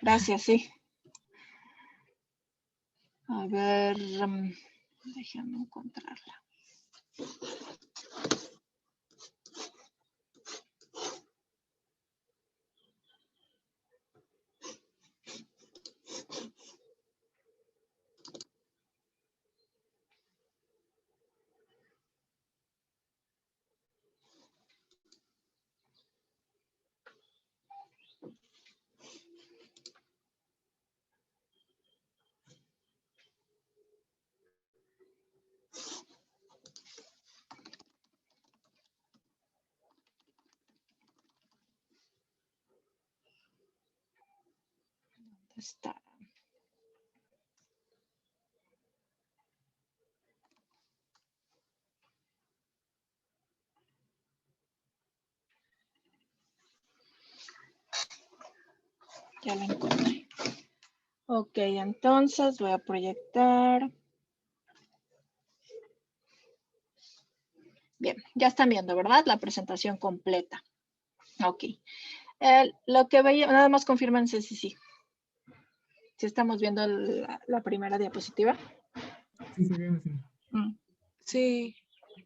Gracias, sí. A ver, déjame encontrarla. ¿Dónde está? Ya la encontré. Ok, entonces voy a proyectar. Bien, ya están viendo, ¿verdad? La presentación completa. Ok. Lo que veía, nada más confírmense si sí. Si estamos viendo la primera diapositiva. Sí, se ve. Sí.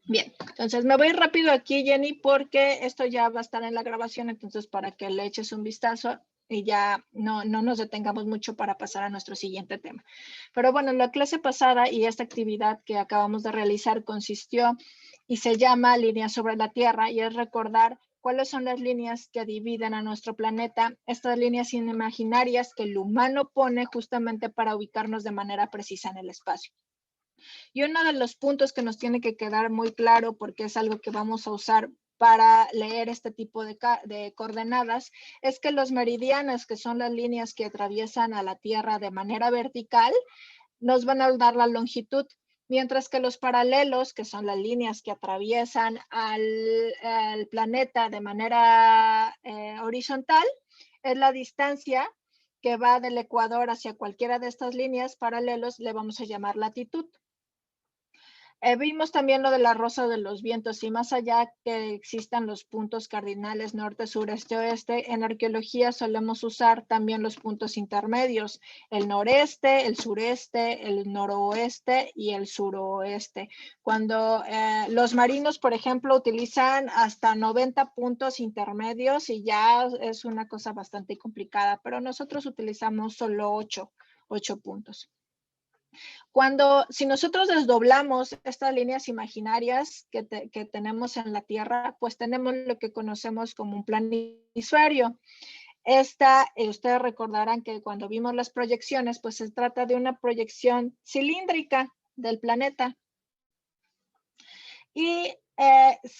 Bien, entonces me voy rápido aquí, Jenny, porque esto ya va a estar en la grabación, entonces para que le eches un vistazo y ya no nos detengamos mucho para pasar a nuestro siguiente tema. Pero bueno, la clase pasada y esta actividad que acabamos de realizar consistió y se llama Líneas sobre la Tierra, y es recordar cuáles son las líneas que dividen a nuestro planeta, estas líneas imaginarias que el humano pone justamente para ubicarnos de manera precisa en el espacio. Y uno de los puntos que nos tiene que quedar muy claro, porque es algo que vamos a usar para leer este tipo de coordenadas, es que los meridianos, que son las líneas que atraviesan a la Tierra de manera vertical, nos van a dar la longitud, mientras que los paralelos, que son las líneas que atraviesan al planeta de manera horizontal, es la distancia que va del ecuador hacia cualquiera de estas líneas paralelos, le vamos a llamar latitud. Vimos también lo de la rosa de los vientos, y más allá que existan los puntos cardinales norte, sur, este, oeste, en arqueología solemos usar también los puntos intermedios, el noreste, el sureste, el noroeste y el suroeste. Cuando los marinos, por ejemplo, utilizan hasta 90 puntos intermedios y ya es una cosa bastante complicada, pero nosotros utilizamos solo 8 puntos. Si nosotros desdoblamos estas líneas imaginarias que tenemos en la Tierra, pues tenemos lo que conocemos como un planisferio. Ustedes recordarán que cuando vimos las proyecciones, pues se trata de una proyección cilíndrica del planeta. Y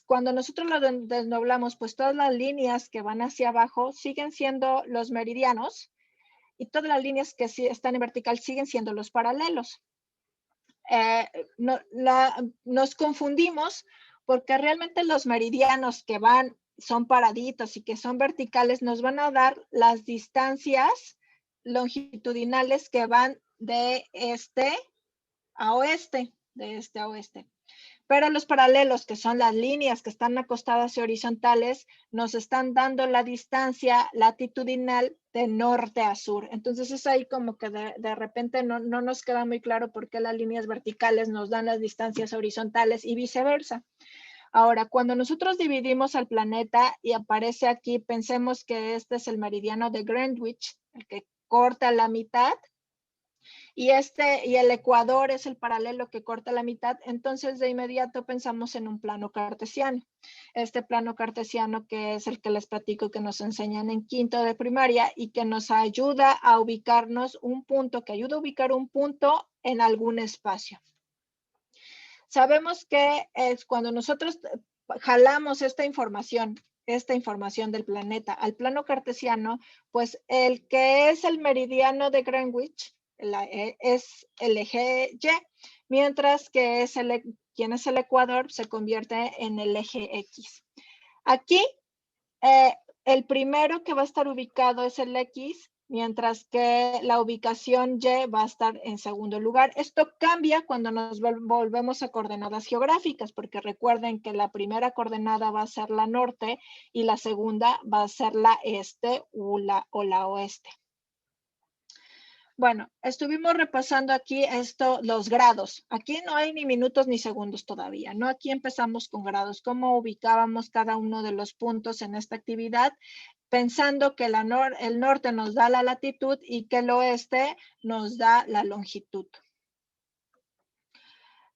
cuando nosotros lo desdoblamos, pues todas las líneas que van hacia abajo siguen siendo los meridianos, y todas las líneas que están en vertical siguen siendo los paralelos. Nos confundimos porque realmente los meridianos que son paraditos y que son verticales nos van a dar las distancias longitudinales que van de este a oeste, Pero los paralelos, que son las líneas que están acostadas y horizontales, nos están dando la distancia latitudinal de norte a sur. Entonces es ahí como que de repente no nos queda muy claro por qué las líneas verticales nos dan las distancias horizontales y viceversa. Ahora, cuando nosotros dividimos al planeta y aparece aquí, pensemos que este es el meridiano de Greenwich, el que corta la mitad, y el ecuador es el paralelo que corta la mitad, entonces de inmediato pensamos en un plano cartesiano. Este plano cartesiano, que es el que les platico que nos enseñan en quinto de primaria y que nos ayuda a ubicarnos un punto, que ayuda a ubicar un punto en algún espacio. Sabemos que es cuando nosotros jalamos esta información del planeta al plano cartesiano, pues el que es el meridiano de Greenwich es el eje Y, mientras que quien es el ecuador se convierte en el eje X. Aquí, el primero que va a estar ubicado es el X, mientras que la ubicación Y va a estar en segundo lugar. Esto cambia cuando nos volvemos a coordenadas geográficas, porque recuerden que la primera coordenada va a ser la norte y la segunda va a ser la este o la oeste. Bueno, estuvimos repasando aquí los grados. Aquí no hay ni minutos ni segundos todavía, ¿no? Aquí empezamos con grados, cómo ubicábamos cada uno de los puntos en esta actividad, pensando que el norte nos da la latitud y que el oeste nos da la longitud.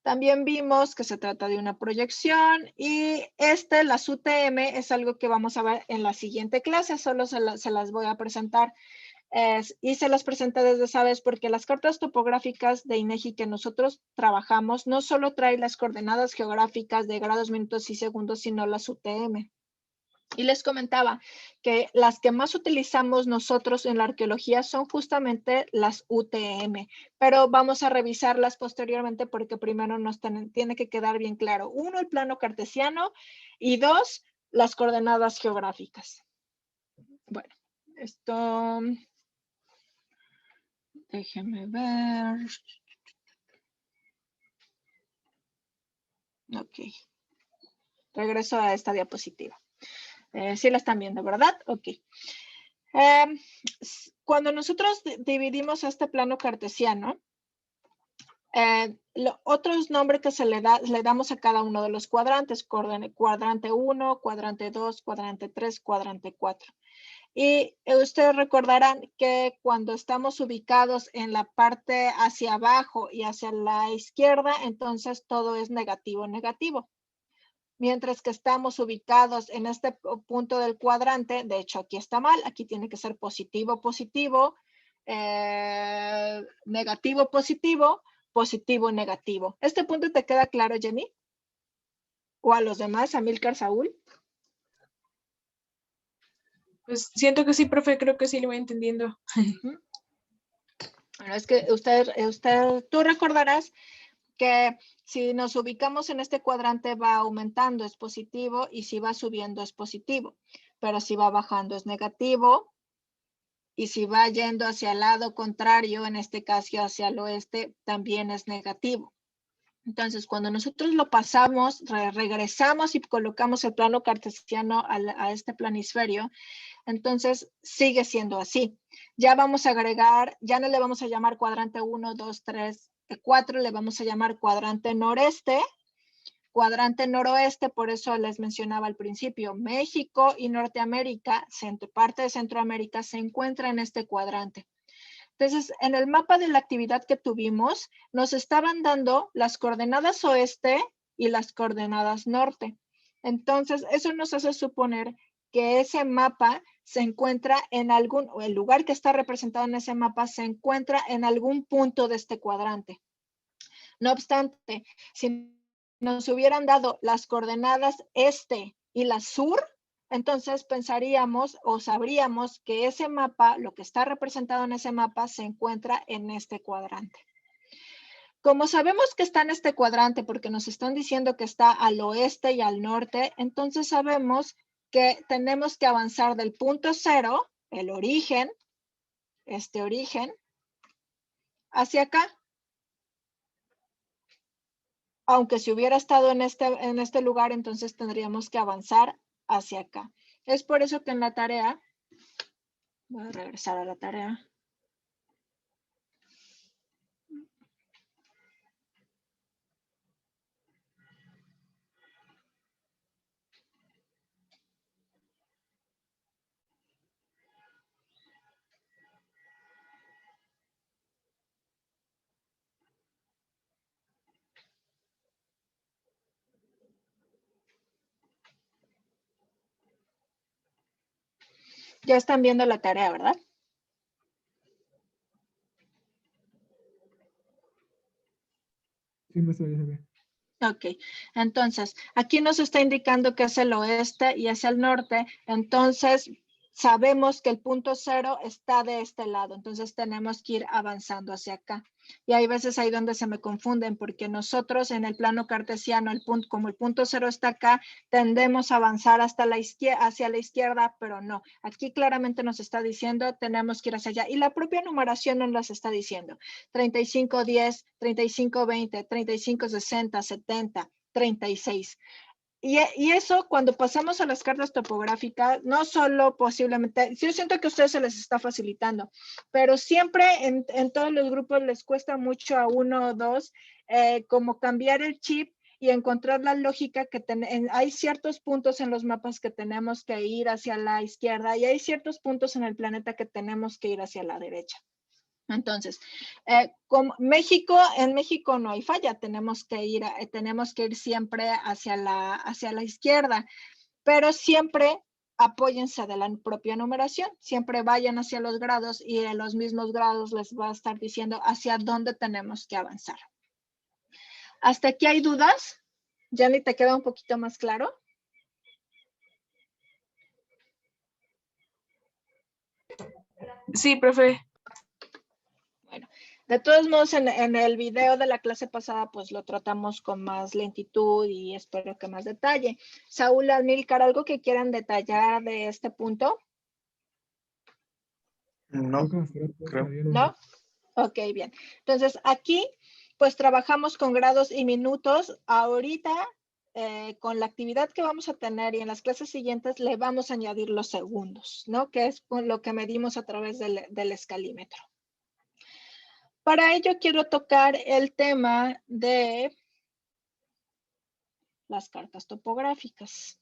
También vimos que se trata de una proyección y las UTM, es algo que vamos a ver en la siguiente clase, solo se las voy a presentar. Y se las presenté desde esa vez porque las cartas topográficas de INEGI que nosotros trabajamos no solo trae las coordenadas geográficas de grados, minutos y segundos, sino las UTM. Y les comentaba que las que más utilizamos nosotros en la arqueología son justamente las UTM, pero vamos a revisarlas posteriormente porque primero nos tiene que quedar bien claro. 1, el plano cartesiano y 2, las coordenadas geográficas. Bueno, esto... Déjenme ver. Ok. Regreso a esta diapositiva. Sí la están viendo, ¿verdad? Ok. Cuando nosotros dividimos este plano cartesiano, otros nombres que le damos a cada uno de los cuadrantes, cuadrante 1, cuadrante 2, cuadrante 3, cuadrante 4. Y ustedes recordarán que cuando estamos ubicados en la parte hacia abajo y hacia la izquierda, entonces todo es negativo, negativo. Mientras que estamos ubicados en este punto del cuadrante, de hecho aquí está mal, aquí tiene que ser positivo, positivo, negativo, positivo, positivo, negativo. ¿Este punto te queda claro, Jenny? ¿O a los demás, Amílcar, Saúl? Pues siento que sí, profe, creo que sí lo voy entendiendo. Bueno, es que tú recordarás que si nos ubicamos en este cuadrante va aumentando es positivo y si va subiendo es positivo, pero si va bajando es negativo y si va yendo hacia el lado contrario, en este caso hacia el oeste, también es negativo. Entonces, cuando nosotros lo pasamos, regresamos y colocamos el plano cartesiano a este planisferio, entonces sigue siendo así. Ya vamos a agregar, ya no le vamos a llamar cuadrante 1, 2, 3, 4, le vamos a llamar cuadrante noreste, cuadrante noroeste, por eso les mencionaba al principio, México y Norteamérica, parte de Centroamérica se encuentra en este cuadrante. Entonces, en el mapa de la actividad que tuvimos, nos estaban dando las coordenadas oeste y las coordenadas norte. Entonces, eso nos hace suponer que ese mapa se encuentra en o el lugar que está representado en ese mapa se encuentra en algún punto de este cuadrante. No obstante, si nos hubieran dado las coordenadas este y la sur, entonces pensaríamos o sabríamos que ese mapa, lo que está representado en ese mapa, se encuentra en este cuadrante. Como sabemos que está en este cuadrante porque nos están diciendo que está al oeste y al norte, entonces sabemos que tenemos que avanzar del punto 0, el origen, este origen, hacia acá. Aunque si hubiera estado en este lugar, entonces tendríamos que avanzar hacia acá. Es por eso que en la tarea, voy a regresar a la tarea. Ya están viendo la tarea, ¿verdad? Sí, maestra, ya se ve. Ok, entonces aquí nos está indicando que es el oeste y es el norte, entonces sabemos que el punto 0 está de este lado, entonces tenemos que ir avanzando hacia acá. Y hay veces ahí donde se me confunden porque nosotros en el plano cartesiano, como el punto 0 está acá, tendemos a avanzar hacia la izquierda, pero no. Aquí claramente nos está diciendo tenemos que ir hacia allá y la propia numeración nos las está diciendo. 3510, 3520, 3560, 70, 36. Y eso, cuando pasamos a las cartas topográficas, no solo posiblemente, yo siento que a ustedes se les está facilitando, pero siempre en todos los grupos les cuesta mucho a uno o dos como cambiar el chip y encontrar la lógica que hay ciertos puntos en los mapas que tenemos que ir hacia la izquierda y hay ciertos puntos en el planeta que tenemos que ir hacia la derecha. Entonces, como en México no hay falla, tenemos que ir siempre hacia la izquierda, pero siempre apóyense de la propia numeración, siempre vayan hacia los grados y en los mismos grados les va a estar diciendo hacia dónde tenemos que avanzar. ¿Hasta aquí hay dudas? ¿Jenny, te queda un poquito más claro? Sí, profe. Bueno, de todos modos, en el video de la clase pasada, pues lo tratamos con más lentitud y espero que más detalle. Saúl, Amílcar, ¿algo que quieran detallar de este punto? No, creo. ¿No? Ok, bien. Entonces, aquí, pues trabajamos con grados y minutos. Ahorita, con la actividad que vamos a tener y en las clases siguientes, le vamos a añadir los segundos, ¿no? Que es lo que medimos a través del escalímetro. Para ello quiero tocar el tema de las cartas topográficas.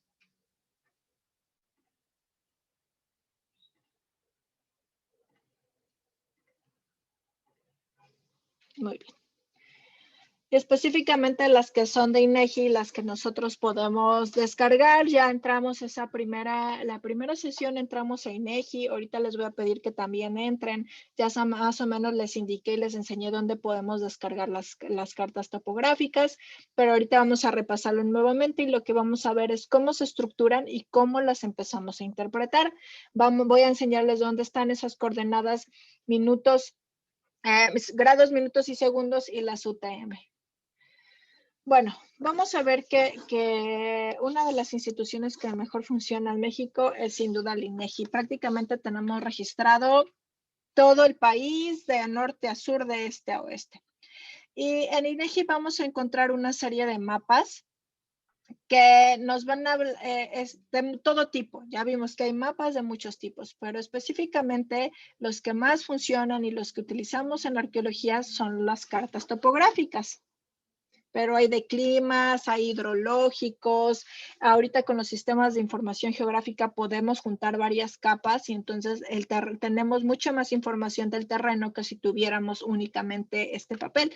Muy bien. Específicamente las que son de INEGI, las que nosotros podemos descargar, ya entramos la primera sesión entramos a INEGI, ahorita les voy a pedir que también entren, ya más o menos les indiqué y les enseñé dónde podemos descargar las cartas topográficas, pero ahorita vamos a repasarlo nuevamente y lo que vamos a ver es cómo se estructuran y cómo las empezamos a interpretar. Voy a enseñarles dónde están esas coordenadas, minutos, grados, minutos y segundos y las UTM. Bueno, vamos a ver que una de las instituciones que mejor funciona en México es sin duda el INEGI. Prácticamente tenemos registrado todo el país de norte a sur, de este a oeste. Y en INEGI vamos a encontrar una serie de mapas que nos van a hablar de todo tipo. Ya vimos que hay mapas de muchos tipos, pero específicamente los que más funcionan y los que utilizamos en arqueología son las cartas topográficas. Pero hay de climas, hay hidrológicos. Ahorita con los sistemas de información geográfica podemos juntar varias capas y entonces tenemos mucha más información del terreno que si tuviéramos únicamente este papel.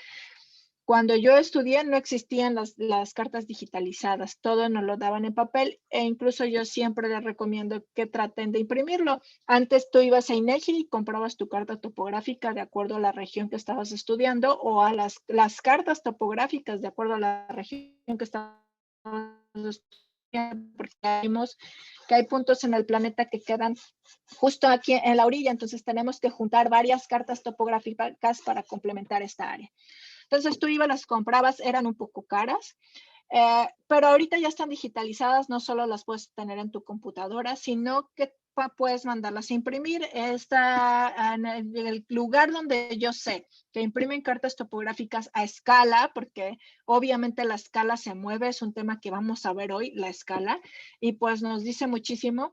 Cuando yo estudié no existían las cartas digitalizadas, todo nos lo daban en papel e incluso yo siempre les recomiendo que traten de imprimirlo. Antes tú ibas a INEGI y comprabas tu carta topográfica de acuerdo a la región que estabas estudiando o a las cartas topográficas de acuerdo a la región que estabas estudiando, porque vimos que hay puntos en el planeta que quedan justo aquí en la orilla, entonces tenemos que juntar varias cartas topográficas para complementar esta área. Entonces tú ibas, las comprabas, eran un poco caras, pero ahorita ya están digitalizadas, no solo las puedes tener en tu computadora, sino que puedes mandarlas a imprimir. Está en el lugar donde yo sé que imprimen cartas topográficas a escala, porque obviamente la escala se mueve, es un tema que vamos a ver hoy, la escala, y pues nos dice muchísimo.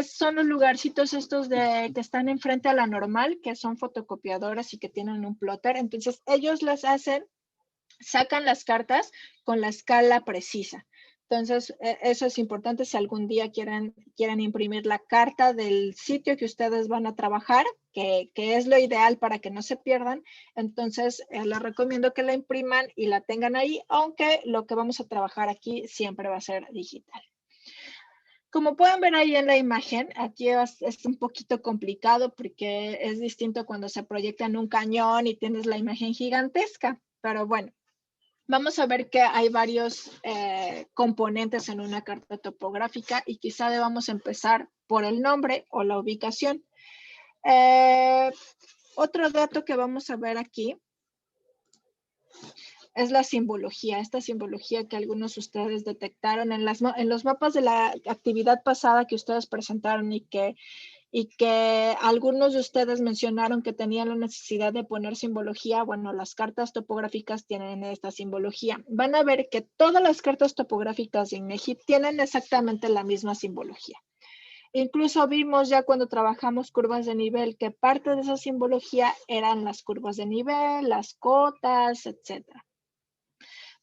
Son los lugarcitos estos que están enfrente a la normal, que son fotocopiadoras y que tienen un plotter, entonces ellos las hacen, sacan las cartas con la escala precisa. Entonces, eso es importante si algún día quieren imprimir la carta del sitio que ustedes van a trabajar, que es lo ideal para que no se pierdan. Entonces, les recomiendo que la impriman y la tengan ahí, aunque lo que vamos a trabajar aquí siempre va a ser digital. Como pueden ver ahí en la imagen, aquí es un poquito complicado porque es distinto cuando se proyecta en un cañón y tienes la imagen gigantesca, pero bueno. Vamos a ver que hay varios componentes en una carta topográfica y quizá debamos empezar por el nombre o la ubicación. Otro dato que vamos a ver aquí es la simbología, esta simbología que algunos de ustedes detectaron en los mapas de la actividad pasada que ustedes presentaron y y que algunos de ustedes mencionaron que tenían la necesidad de poner simbología. Bueno, las cartas topográficas tienen esta simbología. Van a ver que todas las cartas topográficas de INEGI tienen exactamente la misma simbología. Incluso vimos ya cuando trabajamos curvas de nivel que parte de esa simbología eran las curvas de nivel, las cotas, etcétera.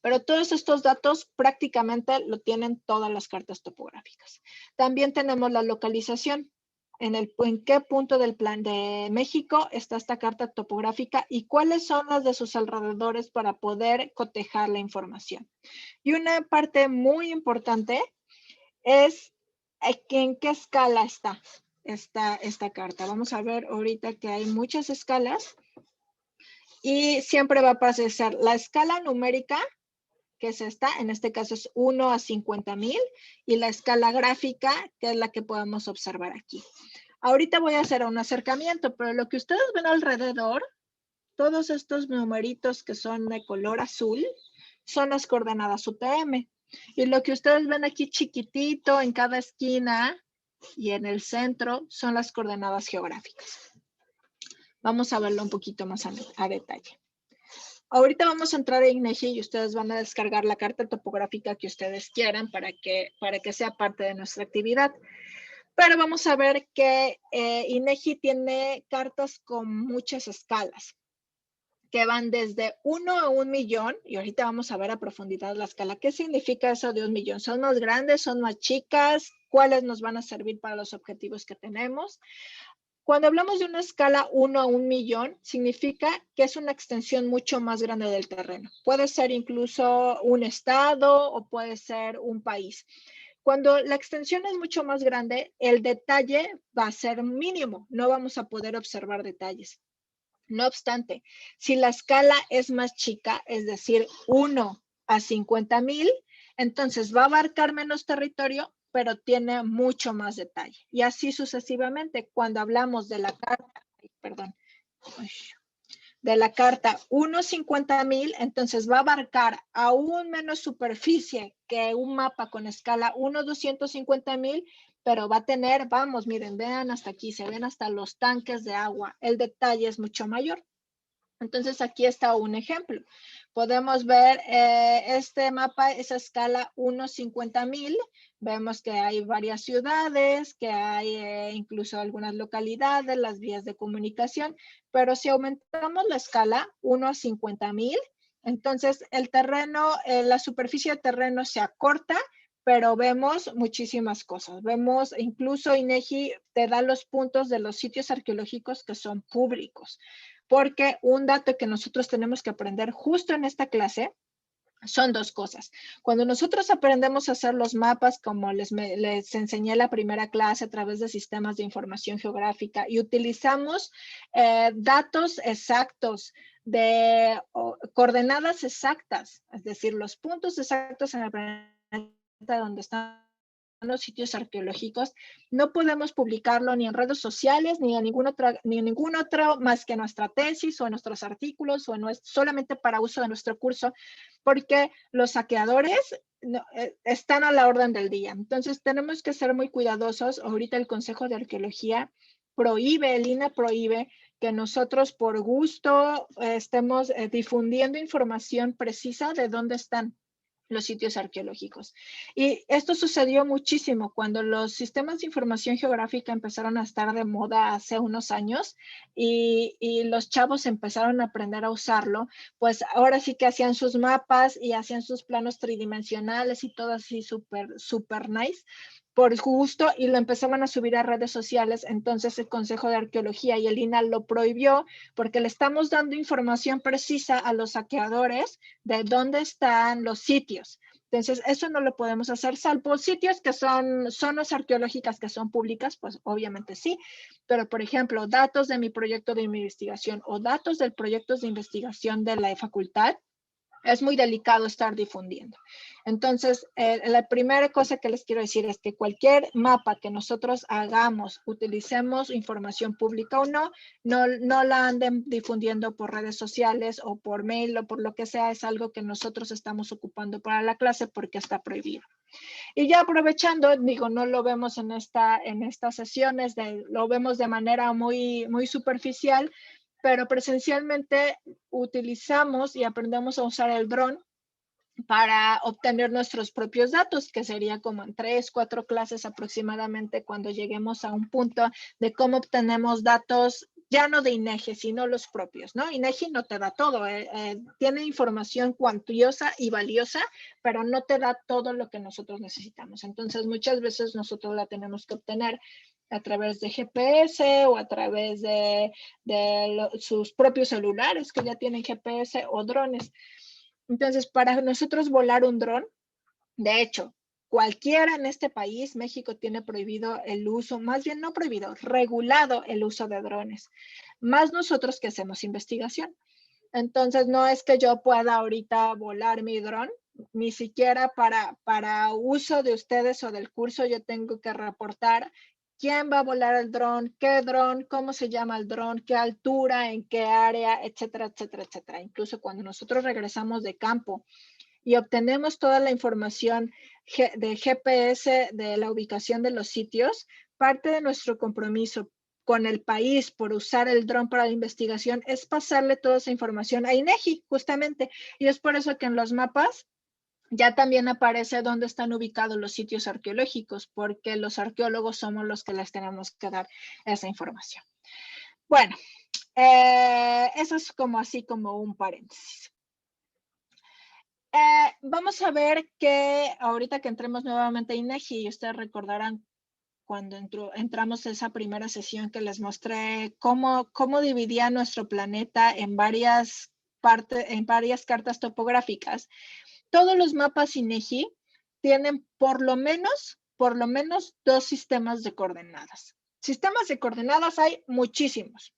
Pero todos estos datos prácticamente lo tienen todas las cartas topográficas. También tenemos la localización. En qué punto del plan de México está esta carta topográfica y cuáles son las de sus alrededores para poder cotejar la información. Y una parte muy importante es en qué escala está esta carta. Vamos a ver ahorita que hay muchas escalas y siempre va a aparecer la escala numérica, que es esta, en este caso es 1 a 50,000, y la escala gráfica, que es la que podemos observar aquí. Ahorita voy a hacer un acercamiento, pero lo que ustedes ven alrededor, todos estos numeritos que son de color azul, son las coordenadas UTM. Y lo que ustedes ven aquí chiquitito en cada esquina y en el centro son las coordenadas geográficas. Vamos a verlo un poquito más a detalle. Ahorita vamos a entrar en INEGI y ustedes van a descargar la carta topográfica que ustedes quieran para que sea parte de nuestra actividad. Pero vamos a ver que INEGI tiene cartas con muchas escalas, que van desde 1 a 1,000,000, y ahorita vamos a ver a profundidad la escala. ¿Qué significa eso de 1,000,000? ¿Son más grandes? ¿Son más chicas? ¿Cuáles nos van a servir para los objetivos que tenemos? Cuando hablamos de una escala 1 a 1,000,000, significa que es una extensión mucho más grande del terreno. Puede ser incluso un estado o puede ser un país. Cuando la extensión es mucho más grande, el detalle va a ser mínimo. No vamos a poder observar detalles. No obstante, si la escala es más chica, es decir, 1 a 50,000, entonces va a abarcar menos territorio, pero tiene mucho más detalle. Y así sucesivamente, cuando hablamos de la carta, de la carta 1,50,000, entonces va a abarcar aún menos superficie que un mapa con escala 1,250,000, pero va a tener, vamos, miren, vean hasta aquí, se ven hasta los tanques de agua. El detalle es mucho mayor. Entonces aquí está un ejemplo. Podemos ver este mapa, esa escala 1,50,000. Vemos que hay varias ciudades, que hay incluso algunas localidades, las vías de comunicación. Pero si aumentamos la escala 1 a 50,000, entonces el terreno, la superficie de terreno se acorta, pero vemos muchísimas cosas. Vemos, incluso INEGI te da los puntos de los sitios arqueológicos que son públicos. Porque un dato que nosotros tenemos que aprender justo en esta clase son dos cosas. Cuando nosotros aprendemos a hacer los mapas, como les enseñé en la primera clase a través de sistemas de información geográfica, y utilizamos datos exactos de coordenadas exactas, es decir, los puntos exactos en el planeta donde están los sitios arqueológicos, no podemos publicarlo ni en redes sociales ni en ningún otro más que nuestra tesis o en nuestros artículos o solamente para uso de nuestro curso, porque los saqueadores están a la orden del día. Entonces tenemos que ser muy cuidadosos. Ahorita el Consejo de Arqueología prohíbe, el INAH prohíbe que nosotros por gusto estemos difundiendo información precisa de dónde están los sitios arqueológicos. Y esto sucedió muchísimo cuando los sistemas de información geográfica empezaron a estar de moda hace unos años y los chavos empezaron a aprender a usarlo, pues ahora sí que hacían sus mapas y hacían sus planos tridimensionales y todo así súper nice por gusto, y lo empezaban a subir a redes sociales. Entonces el Consejo de Arqueología y el INAH lo prohibió porque le estamos dando información precisa a los saqueadores de dónde están los sitios. Entonces eso no lo podemos hacer, salvo sitios que son zonas arqueológicas que son públicas, pues obviamente sí. Pero por ejemplo, datos de mi proyecto de investigación o datos del proyecto de investigación de la facultad, es muy delicado estar difundiendo. Entonces, la primera cosa que les quiero decir es que cualquier mapa que nosotros hagamos, utilicemos información pública o no la anden difundiendo por redes sociales o por mail o por lo que sea. Es algo que nosotros estamos ocupando para la clase porque está prohibido. Y ya aprovechando, digo, no lo vemos en estas sesiones, lo vemos de manera muy, muy superficial, pero presencialmente utilizamos y aprendemos a usar el dron para obtener nuestros propios datos, que sería como en 3, 4 clases aproximadamente cuando lleguemos a un punto de cómo obtenemos datos ya no de INEGI, sino los propios, ¿no? INEGI no te da todo, tiene información cuantiosa y valiosa, pero no te da todo lo que nosotros necesitamos. Entonces, muchas veces nosotros la tenemos que obtener a través de GPS o a través de sus propios celulares que ya tienen GPS o drones. Entonces, para nosotros volar un dron, de hecho, cualquiera en este país, México tiene prohibido el uso, más bien no prohibido, regulado el uso de drones, más nosotros que hacemos investigación. Entonces, no es que yo pueda ahorita volar mi dron, ni siquiera para uso de ustedes o del curso yo tengo que reportar quién va a volar el dron, cómo se llama el dron, qué altura, en qué área, etcétera, etcétera, etcétera. Incluso cuando nosotros regresamos de campo y obtenemos toda la información de GPS, de la ubicación de los sitios, parte de nuestro compromiso con el país por usar el dron para la investigación es pasarle toda esa información a INEGI, justamente. Y es por eso que en los mapas ya también aparece dónde están ubicados los sitios arqueológicos, porque los arqueólogos somos los que les tenemos que dar esa información. Bueno, eso es como así como un paréntesis. Vamos a ver que ahorita que entremos nuevamente a INEGI, y ustedes recordarán cuando entramos a esa primera sesión que les mostré cómo dividía nuestro planeta en varias cartas topográficas. Todos los mapas INEGI tienen por lo menos 2 sistemas de coordenadas. Sistemas de coordenadas hay muchísimos,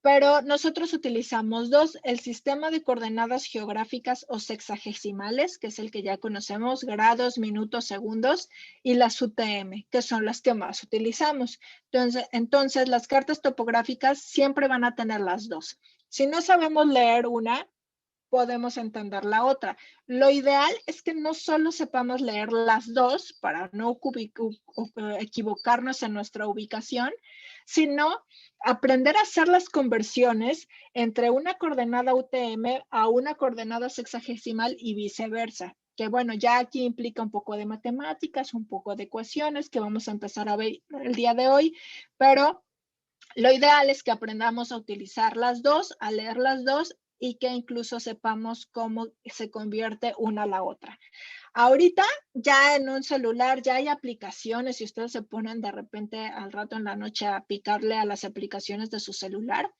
pero nosotros utilizamos 2, el sistema de coordenadas geográficas o sexagesimales, que es el que ya conocemos, grados, minutos, segundos, y las UTM, que son las que más utilizamos. Entonces las cartas topográficas siempre van a tener las 2. Si no sabemos leer una, podemos entender la otra. Lo ideal es que no solo sepamos leer las 2 para no equivocarnos en nuestra ubicación, sino aprender a hacer las conversiones entre una coordenada UTM a una coordenada sexagesimal y viceversa. Que bueno, ya aquí implica un poco de matemáticas, un poco de ecuaciones que vamos a empezar a ver el día de hoy, pero lo ideal es que aprendamos a utilizar las 2, a leer las 2 y que incluso sepamos cómo se convierte una a la otra. Ahorita ya en un celular ya hay aplicaciones y ustedes se ponen de repente al rato en la noche a picarle a las aplicaciones de su celular.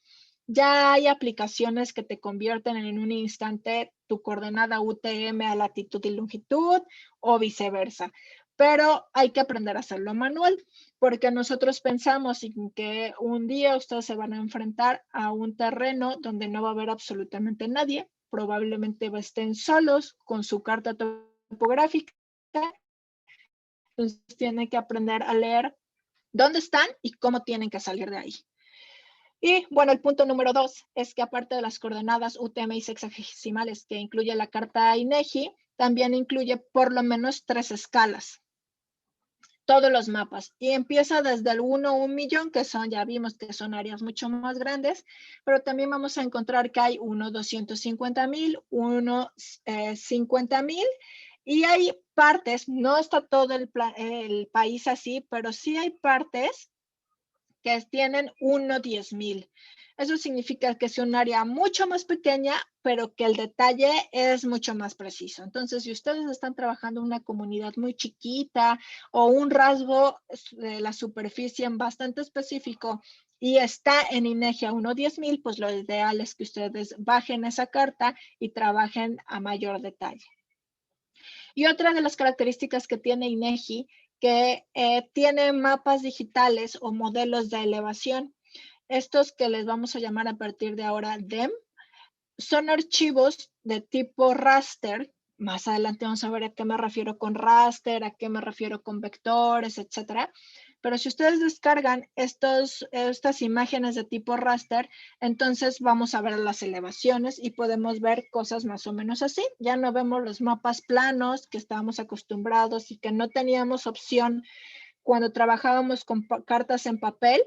Ya hay aplicaciones que te convierten en un instante tu coordenada UTM a latitud y longitud o viceversa. Pero hay que aprender a hacerlo manual, porque nosotros pensamos que un día ustedes se van a enfrentar a un terreno donde no va a haber absolutamente nadie, probablemente estén solos con su carta topográfica, entonces tienen que aprender a leer dónde están y cómo tienen que salir de ahí. Y bueno, el punto número 2 es que aparte de las coordenadas UTM y sexagesimales que incluye la carta INEGI, también incluye por lo menos 3 escalas. Todos los mapas y empieza desde el 1 a 1 millón, que son, ya vimos que son áreas mucho más grandes, pero también vamos a encontrar que hay 1 250,000, 1 50,000 y hay partes, no está todo el país así, pero sí hay partes que tienen 1 10,000. Eso significa que es un área mucho más pequeña, pero que el detalle es mucho más preciso. Entonces, si ustedes están trabajando en una comunidad muy chiquita o un rasgo de la superficie en bastante específico y está en INEGI a 1 10,000, pues lo ideal es que ustedes bajen esa carta y trabajen a mayor detalle. Y otra de las características que tiene INEGI, que tiene mapas digitales o modelos de elevación. Estos que les vamos a llamar a partir de ahora DEM, son archivos de tipo raster. Más adelante vamos a ver a qué me refiero con raster, a qué me refiero con vectores, etcétera. Pero si ustedes descargan estas imágenes de tipo raster, entonces vamos a ver las elevaciones y podemos ver cosas más o menos así. Ya no vemos los mapas planos que estábamos acostumbrados y que no teníamos opción cuando trabajábamos con cartas en papel.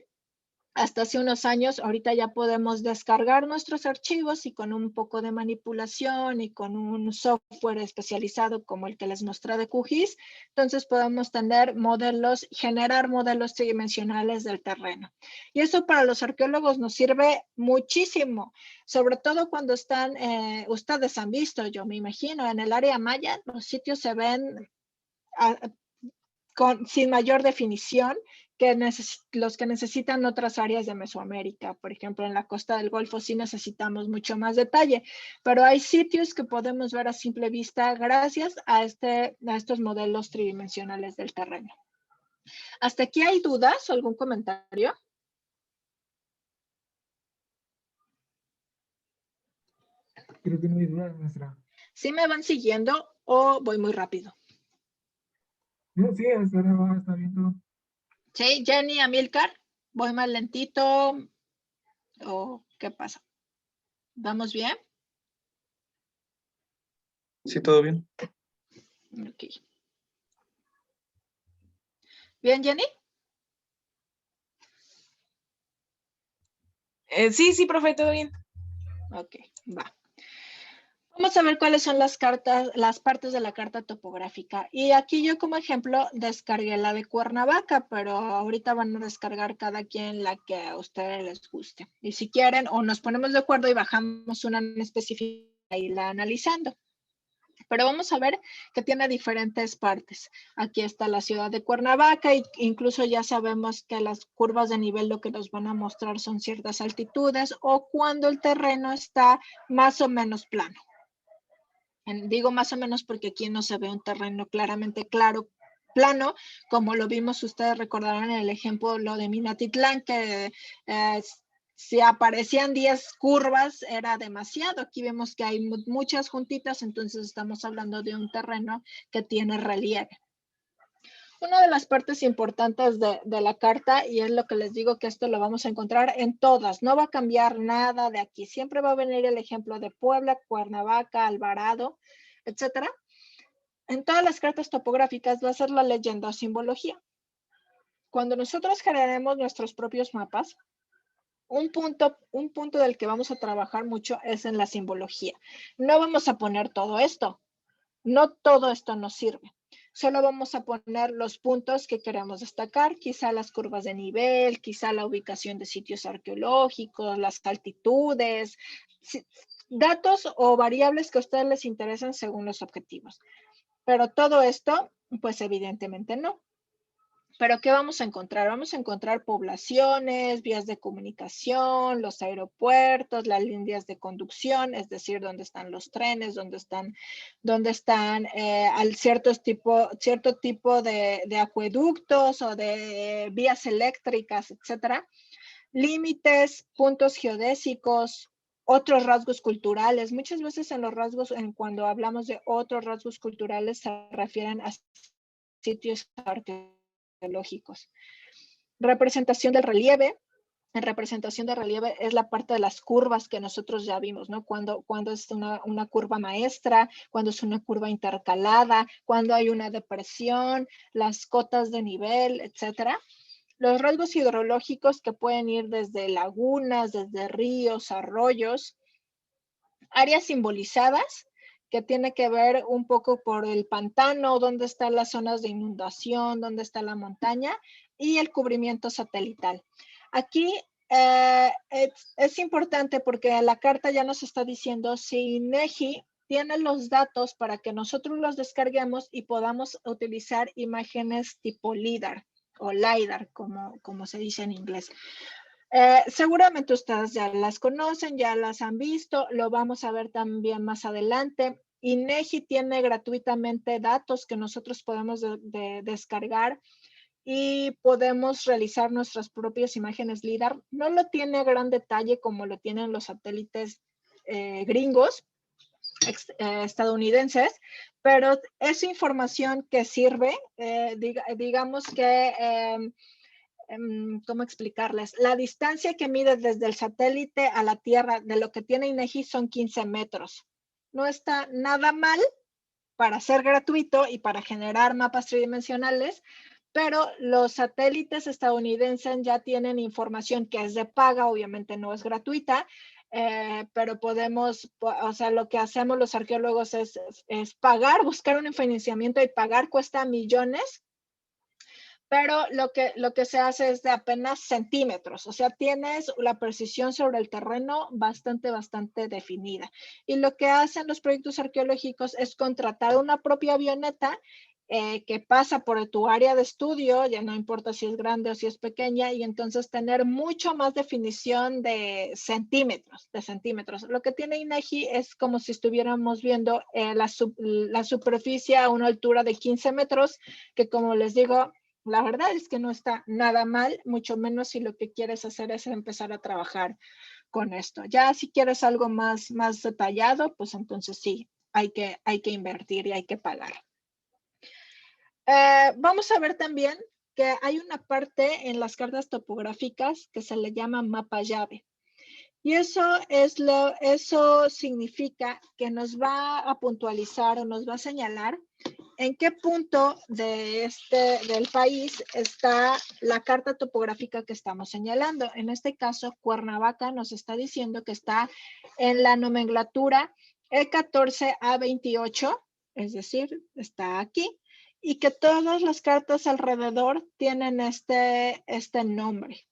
Hasta hace unos años, ahorita ya podemos descargar nuestros archivos y con un poco de manipulación y con un software especializado como el que les mostré de QGIS, entonces podemos tener modelos, generar modelos tridimensionales del terreno. Y eso para los arqueólogos nos sirve muchísimo, sobre todo cuando están, ustedes han visto, yo me imagino, en el área maya, los sitios se ven sin mayor definición que los que necesitan otras áreas de Mesoamérica. Por ejemplo, en la costa del Golfo sí necesitamos mucho más detalle, pero hay sitios que podemos ver a simple vista gracias a estos modelos tridimensionales del terreno. ¿Hasta aquí hay dudas o algún comentario? Creo que no hay duda, maestra. ¿Sí me van siguiendo o voy muy rápido? No, sí, hasta ahora está bien todo. Sí, Jenny, Amilcar, ¿voy más lentito o qué pasa? ¿Vamos bien? Sí, todo bien. Ok. ¿Bien, Jenny? Sí, profe, todo bien. Ok, va. Vamos a ver cuáles son las partes de la carta topográfica. Y aquí yo como ejemplo descargué la de Cuernavaca, pero ahorita van a descargar cada quien la que a ustedes les guste. Y si quieren, o nos ponemos de acuerdo y bajamos una en específica y la analizando. Pero vamos a ver que tiene diferentes partes. Aquí está la ciudad de Cuernavaca e incluso ya sabemos que las curvas de nivel lo que nos van a mostrar son ciertas altitudes o cuando el terreno está más o menos plano. Digo más o menos porque aquí no se ve un terreno claramente plano, como lo vimos, ustedes recordarán en el ejemplo lo de Minatitlán, que si aparecían 10 curvas era demasiado. Aquí vemos que hay muchas juntitas, entonces estamos hablando de un terreno que tiene relieve. Una de las partes importantes de la carta, y es lo que les digo que esto lo vamos a encontrar en todas, no va a cambiar nada de aquí. Siempre va a venir el ejemplo de Puebla, Cuernavaca, Alvarado, etcétera. En todas las cartas topográficas va a ser la leyenda o simbología. Cuando nosotros generemos nuestros propios mapas, un punto del que vamos a trabajar mucho es en la simbología. No vamos a poner todo esto. No todo esto nos sirve. Solo vamos a poner los puntos que queremos destacar, quizá las curvas de nivel, quizá la ubicación de sitios arqueológicos, las altitudes, datos o variables que a ustedes les interesan según los objetivos. Pero todo esto, pues evidentemente no. ¿Pero qué vamos a encontrar? Vamos a encontrar poblaciones, vías de comunicación, los aeropuertos, las líneas de conducción, es decir, dónde están los trenes, dónde están cierto tipo de acueductos o de vías eléctricas, etcétera. Límites, puntos geodésicos, otros rasgos culturales. Muchas veces en los rasgos, cuando hablamos de otros rasgos culturales, se refieren a sitios arqueológicos. Representación del relieve. En representación de relieve es la parte de las curvas que nosotros ya vimos, ¿no? Cuando es una curva maestra, cuando es una curva intercalada, cuando hay una depresión, las cotas de nivel, etcétera. Los rasgos hidrológicos que pueden ir desde lagunas, desde ríos, arroyos. Áreas simbolizadas, que tiene que ver un poco por el pantano, dónde están las zonas de inundación, dónde está la montaña, y el cubrimiento satelital. Aquí es importante porque la carta ya nos está diciendo si INEGI tiene los datos para que nosotros los descarguemos y podamos utilizar imágenes tipo LIDAR o LiDAR, como se dice en inglés. Seguramente ustedes ya las conocen, ya las han visto, lo vamos a ver también más adelante. INEGI tiene gratuitamente datos que nosotros podemos descargar y podemos realizar nuestras propias imágenes LIDAR. No lo tiene a gran detalle como lo tienen los satélites gringos, estadounidenses, pero es información que sirve, digamos que ¿cómo explicarles? La distancia que mide desde el satélite a la Tierra de lo que tiene INEGI son 15 metros. No está nada mal para ser gratuito y para generar mapas tridimensionales, pero los satélites estadounidenses ya tienen información que es de paga, obviamente no es gratuita, pero podemos, o sea, lo que hacemos los arqueólogos es pagar, buscar un financiamiento y pagar cuesta millones, pero lo que se hace es de apenas centímetros, o sea, tienes la precisión sobre el terreno bastante definida. Y lo que hacen los proyectos arqueológicos es contratar una propia avioneta que pasa por tu área de estudio, ya no importa si es grande o si es pequeña, y entonces tener mucho más definición de centímetros. Lo que tiene INEGI es como si estuviéramos viendo la superficie a una altura de 15 metros, que como les digo, la verdad es que no está nada mal, mucho menos si lo que quieres hacer es empezar a trabajar con esto. Ya si quieres algo más detallado, pues entonces sí, hay que invertir y hay que pagar. Vamos a ver también que hay una parte en las cartas topográficas que se le llama mapa llave. Y eso significa que nos va a puntualizar o nos va a señalar en qué punto del país está la carta topográfica que estamos señalando. En este caso, Cuernavaca nos está diciendo que está en la nomenclatura E14A28, es decir, está aquí, y que todas las cartas alrededor tienen este nombre.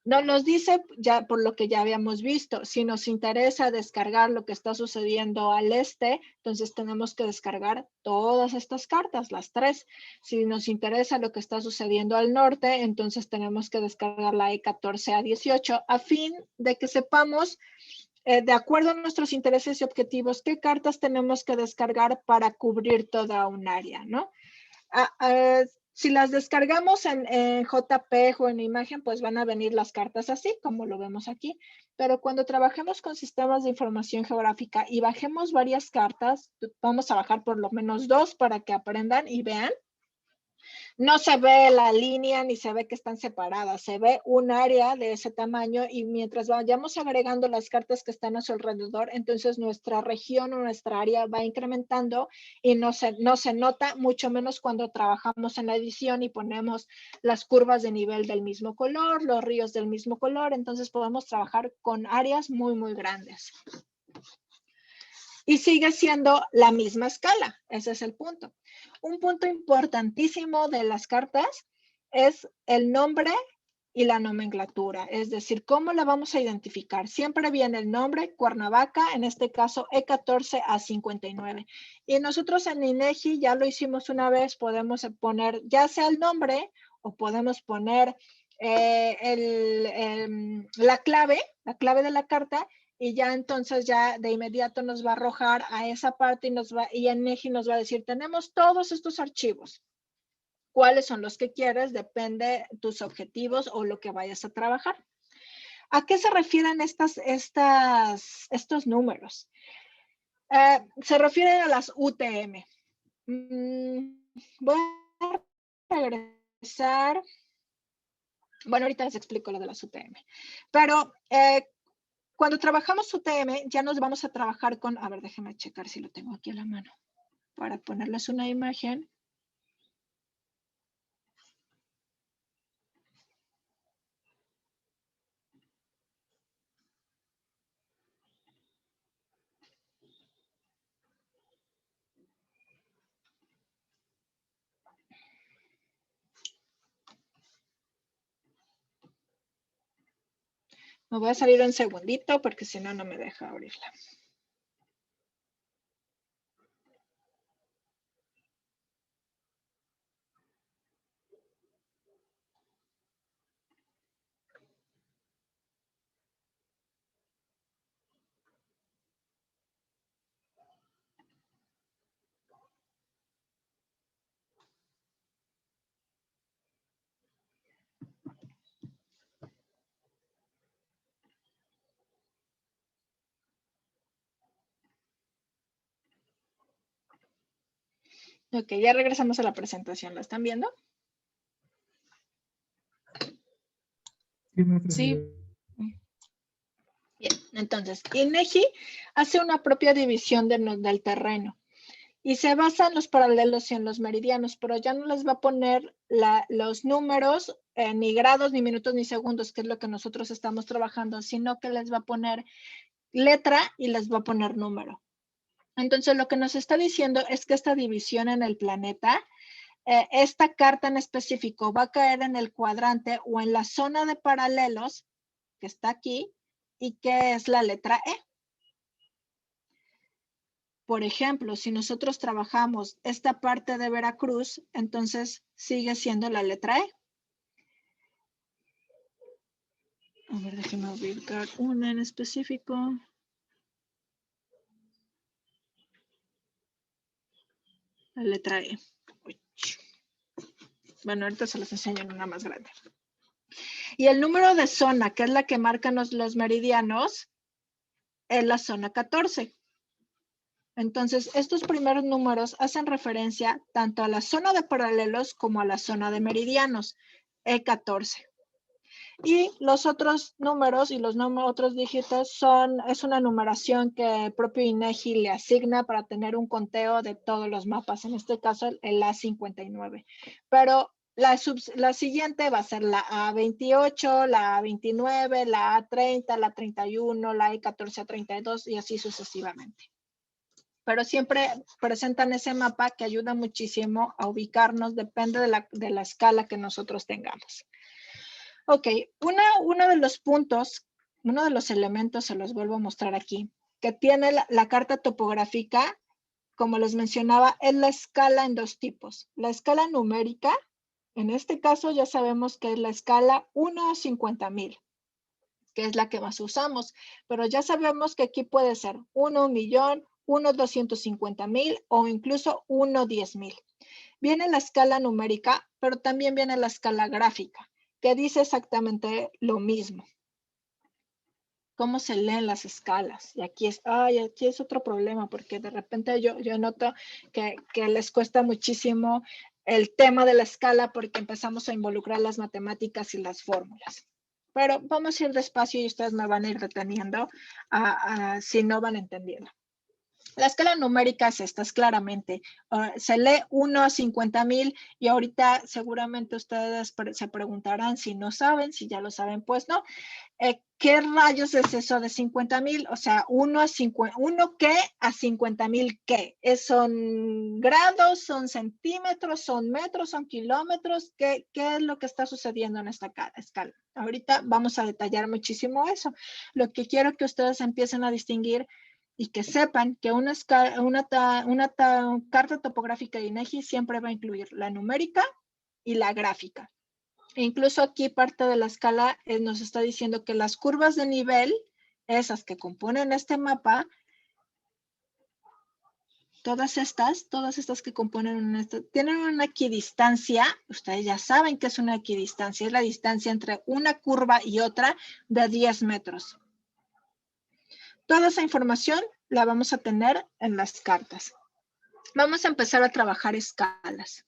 No nos dice, ya por lo que ya habíamos visto, si nos interesa descargar lo que está sucediendo al este, entonces tenemos que descargar todas estas cartas, las 3. Si nos interesa lo que está sucediendo al norte, entonces tenemos que descargar la E14A18 a fin de que sepamos, de acuerdo a nuestros intereses y objetivos, qué cartas tenemos que descargar para cubrir toda un área, ¿no? Si las descargamos en JPEG o en imagen, pues van a venir las cartas así, como lo vemos aquí. Pero cuando trabajemos con sistemas de información geográfica y bajemos varias cartas, vamos a bajar por lo menos 2 para que aprendan y vean. No se ve la línea ni se ve que están separadas, se ve un área de ese tamaño y mientras vayamos agregando las cartas que están a su alrededor, entonces nuestra región o nuestra área va incrementando y no se nota, mucho menos cuando trabajamos en la edición y ponemos las curvas de nivel del mismo color, los ríos del mismo color, entonces podemos trabajar con áreas muy grandes. Y sigue siendo la misma escala, ese es el punto. Un punto importantísimo de las cartas es el nombre y la nomenclatura, es decir, ¿cómo la vamos a identificar? Siempre viene el nombre, Cuernavaca, en este caso E14A59. Y nosotros en INEGI ya lo hicimos una vez, podemos poner ya sea el nombre o podemos poner la clave de la carta, y ya entonces ya de inmediato nos va a arrojar a esa parte y INEGI nos va a decir, tenemos todos estos archivos. ¿Cuáles son los que quieres? Depende de tus objetivos o lo que vayas a trabajar. ¿A qué se refieren estos números? Se refieren a las UTM. Voy a regresar. Bueno, ahorita les explico lo de las UTM. Pero cuando trabajamos UTM, ya nos vamos a trabajar con, a ver, déjenme checar si lo tengo aquí a la mano para ponerles una imagen. Me voy a salir un segundito porque si no, no me deja abrirla. Ok, ya regresamos a la presentación. ¿La están viendo? Sí, maestra. Sí. Bien, entonces, INEGI hace una propia división del terreno y se basa en los paralelos y en los meridianos, pero ya no les va a poner los números, ni grados, ni minutos, ni segundos, que es lo que nosotros estamos trabajando, sino que les va a poner letra y les va a poner número. Entonces, lo que nos está diciendo es que esta división en el planeta, esta carta en específico va a caer en el cuadrante o en la zona de paralelos que está aquí y que es la letra E. Por ejemplo, si nosotros trabajamos esta parte de Veracruz, entonces sigue siendo la letra E. A ver, déjenme ubicar una en específico. La letra E. Uy. Bueno, ahorita se los enseño en una más grande. Y el número de zona, que es la que marcan los meridianos, es la zona 14. Entonces, estos primeros números hacen referencia tanto a la zona de paralelos como a la zona de meridianos, E14. Y los otros números y los otros dígitos es una numeración que el propio INEGI le asigna para tener un conteo de todos los mapas, en este caso el A59. Pero la siguiente va a ser la A28, la A29, la A30, la 31, la E14 a 32 y así sucesivamente. Pero siempre presentan ese mapa que ayuda muchísimo a ubicarnos, depende de la escala que nosotros tengamos. Ok, uno de los puntos, uno de los elementos, se los vuelvo a mostrar aquí, que tiene la carta topográfica, como les mencionaba, es la escala en dos tipos. La escala numérica, en este caso ya sabemos que es la escala 1 a 50,000, que es la que más usamos, pero ya sabemos que aquí puede ser 1 millón, 1 250,000 o incluso 1 10,000. Viene la escala numérica, pero también viene la escala gráfica, que dice exactamente lo mismo. ¿Cómo se leen las escalas? Y aquí es otro problema, porque de repente yo noto que les cuesta muchísimo el tema de la escala porque empezamos a involucrar las matemáticas y las fórmulas. Pero vamos a ir despacio y ustedes me van a ir deteniendo si no van entendiendo. La escala numérica es esta, es claramente. Se lee 1 a 50,000 y ahorita seguramente ustedes se preguntarán si no saben, si ya lo saben, pues no. ¿Qué rayos es eso de 50,000? O sea, 1 qué a 50,000 qué. ¿Son grados, son centímetros, son metros, son kilómetros? ¿Qué es lo que está sucediendo en esta escala? Ahorita vamos a detallar muchísimo eso. Lo que quiero que ustedes empiecen a distinguir y que sepan que una carta topográfica de INEGI siempre va a incluir la numérica y la gráfica. E incluso aquí parte de la escala nos está diciendo que las curvas de nivel, esas que componen este mapa, todas estas que componen tienen una equidistancia. Ustedes ya saben que es una equidistancia, es la distancia entre una curva y otra de 10 metros. Toda esa información la vamos a tener en las cartas. Vamos a empezar a trabajar escalas.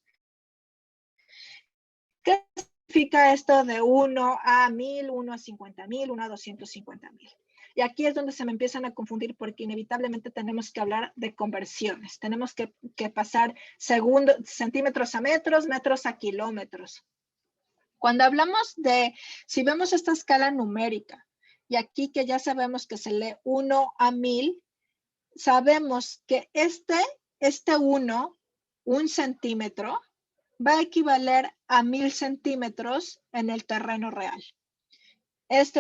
¿Qué significa esto de 1 a 1000, 1 a 50,000, 1 a 250,000? Y aquí es donde se me empiezan a confundir porque inevitablemente tenemos que hablar de conversiones. Tenemos que pasar centímetros a metros, metros a kilómetros. Cuando hablamos si vemos esta escala numérica, y aquí que ya sabemos que se lee 1 a 1000, sabemos que este 1, 1 centímetro, va a equivaler a 1000 centímetros en el terreno real.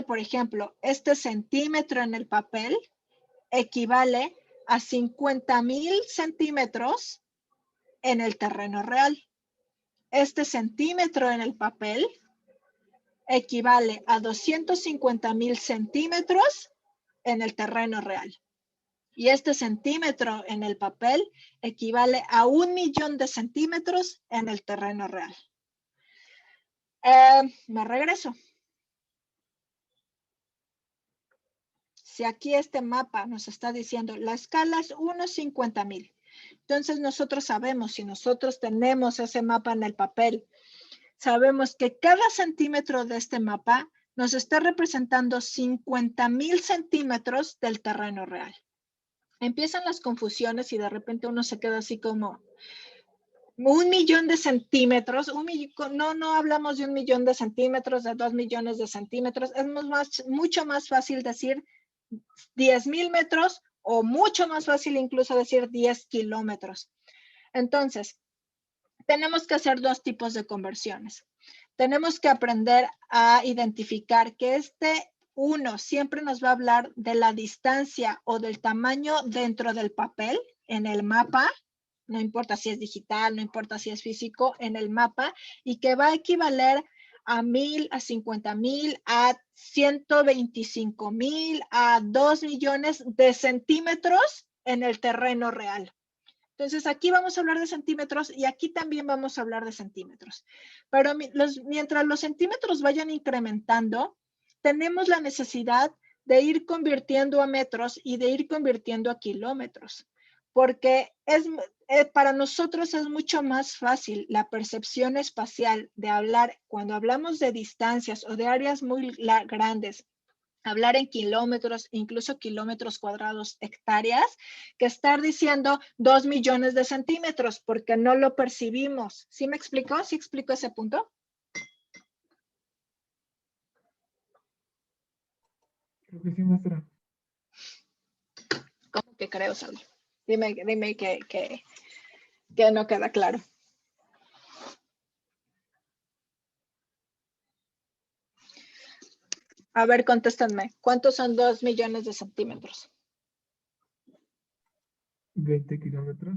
Por ejemplo, este centímetro en el papel equivale a 50,000 centímetros en el terreno real. Este centímetro en el papel equivale a 250,000 centímetros en el terreno real. Y este centímetro en el papel equivale a 1,000,000 de centímetros en el terreno real. Me regreso. Si aquí este mapa nos está diciendo la escala es 1 a 50,000, entonces nosotros sabemos, si nosotros tenemos ese mapa en el papel, sabemos que cada centímetro de este mapa nos está representando 50,000 centímetros del terreno real. Empiezan las confusiones y de repente uno se queda así como 1,000,000 de centímetros. No hablamos de 1,000,000 de centímetros, de 2,000,000 de centímetros. Es mucho más fácil decir 10,000 metros o mucho más fácil incluso decir 10 kilómetros. Entonces, tenemos que hacer dos tipos de conversiones. Tenemos que aprender a identificar que este 1 siempre nos va a hablar de la distancia o del tamaño dentro del papel, en el mapa, no importa si es digital, no importa si es físico, en el mapa, y que va a equivaler a 1,000, a 50,000, a 125,000, a 2 millones de centímetros en el terreno real. Entonces, aquí vamos a hablar de centímetros y aquí también vamos a hablar de centímetros. Pero mientras los centímetros vayan incrementando, tenemos la necesidad de ir convirtiendo a metros y de ir convirtiendo a kilómetros. Porque para nosotros es mucho más fácil la percepción espacial de hablar, cuando hablamos de distancias o de áreas muy grandes, hablar en kilómetros, incluso kilómetros cuadrados, hectáreas, que estar diciendo 2 millones de centímetros, porque no lo percibimos. ¿Sí me explicó? ¿Sí explico ese punto? Creo que sí, maestra. ¿Cómo que creo, Saúl? Dime que no queda claro. A ver, contéstenme. ¿Cuántos son 2 millones de centímetros? 20 kilómetros.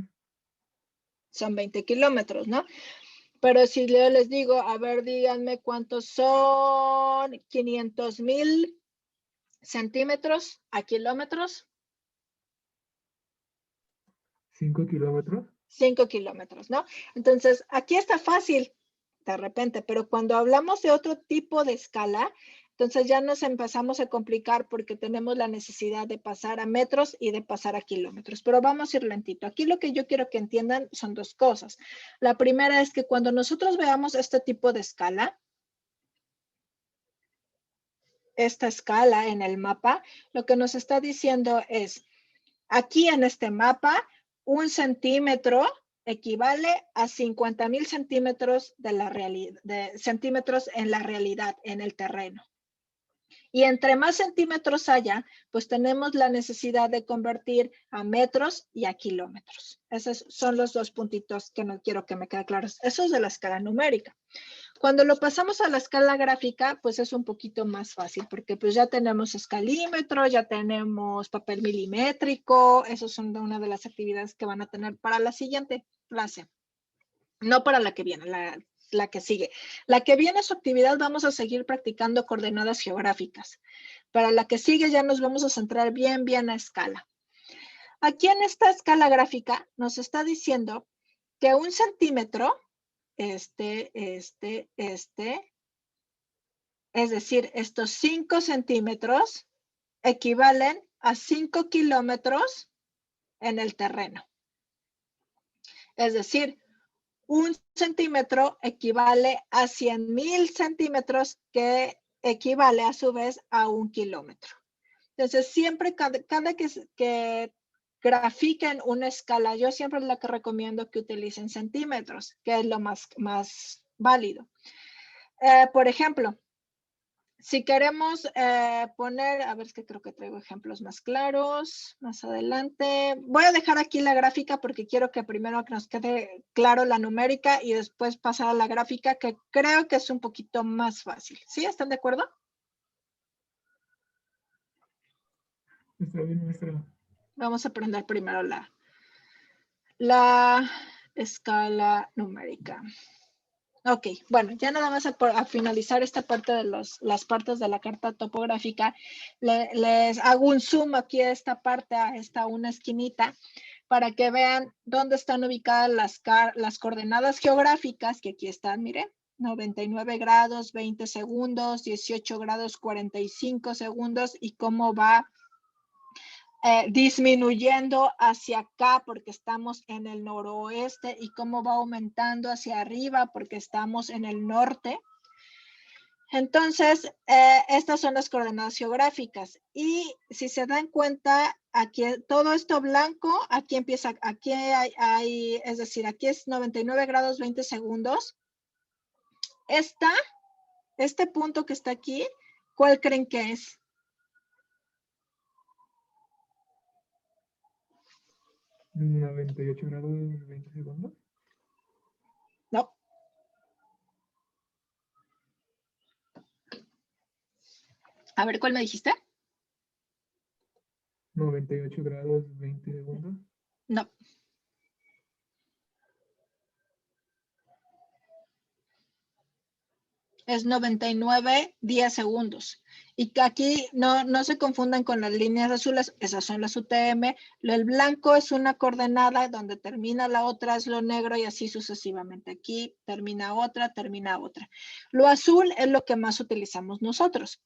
Son 20 kilómetros, ¿no? Pero si yo les digo, a ver, díganme cuántos son 500,000 centímetros a kilómetros. 5 kilómetros. 5 kilómetros, ¿no? Entonces, aquí está fácil de repente, pero cuando hablamos de otro tipo de escala, entonces ya nos empezamos a complicar porque tenemos la necesidad de pasar a metros y de pasar a kilómetros, pero vamos a ir lentito. Aquí lo que yo quiero que entiendan son dos cosas. La primera es que cuando nosotros veamos este tipo de escala, esta escala en el mapa, lo que nos está diciendo es, aquí en este mapa, 1 centímetro equivale a 50,000 centímetros centímetros en la realidad, en el terreno. Y entre más centímetros haya, pues tenemos la necesidad de convertir a metros y a kilómetros. Esos son los dos puntitos que no quiero que me queden claros. Eso es de la escala numérica. Cuando lo pasamos a la escala gráfica, pues es un poquito más fácil, porque pues ya tenemos escalímetro, ya tenemos papel milimétrico, esos son una de las actividades que van a tener para la siguiente clase. No para la que viene, la que sigue. La que viene su actividad vamos a seguir practicando coordenadas geográficas. Para la que sigue ya nos vamos a centrar bien a escala. Aquí en esta escala gráfica nos está diciendo que 1 centímetro, es decir, estos 5 centímetros equivalen a 5 kilómetros en el terreno. Es decir, 1 centímetro equivale a 100,000 centímetros, que equivale a su vez a 1 kilómetro. Entonces, siempre cada que grafiquen una escala, yo siempre es la que recomiendo que utilicen centímetros, que es lo más válido. Por ejemplo, si queremos poner, a ver, es que creo que traigo ejemplos más claros más adelante. Voy a dejar aquí la gráfica porque quiero que primero nos quede claro la numérica y después pasar a la gráfica, que creo que es un poquito más fácil. ¿Sí? ¿Están de acuerdo? Está bien, maestra. Vamos a aprender primero la escala numérica. Ok, bueno, ya nada más a finalizar esta parte de las partes de la carta topográfica, les hago un zoom aquí a esta parte, a esta una esquinita, para que vean dónde están ubicadas las coordenadas geográficas, que aquí están, miren, 99 grados, 20 segundos, 18 grados, 45 segundos, y cómo va disminuyendo hacia acá porque estamos en el noroeste, y cómo va aumentando hacia arriba porque estamos en el norte. Entonces, estas son las coordenadas geográficas. Y si se dan cuenta, aquí todo esto blanco, aquí empieza, aquí hay, es decir, aquí es 99 grados 20 segundos. Este punto que está aquí, ¿cuál creen que es? ¿98 grados 20 segundos? No. A ver, ¿cuál me dijiste? 98 grados 20 segundos. No. Es 99 10 segundos. Y que aquí no se confundan con las líneas azules, esas son las UTM. El blanco es una coordenada, donde termina la otra es lo negro y así sucesivamente. Aquí termina otra, termina otra. Lo azul es lo que más utilizamos nosotros.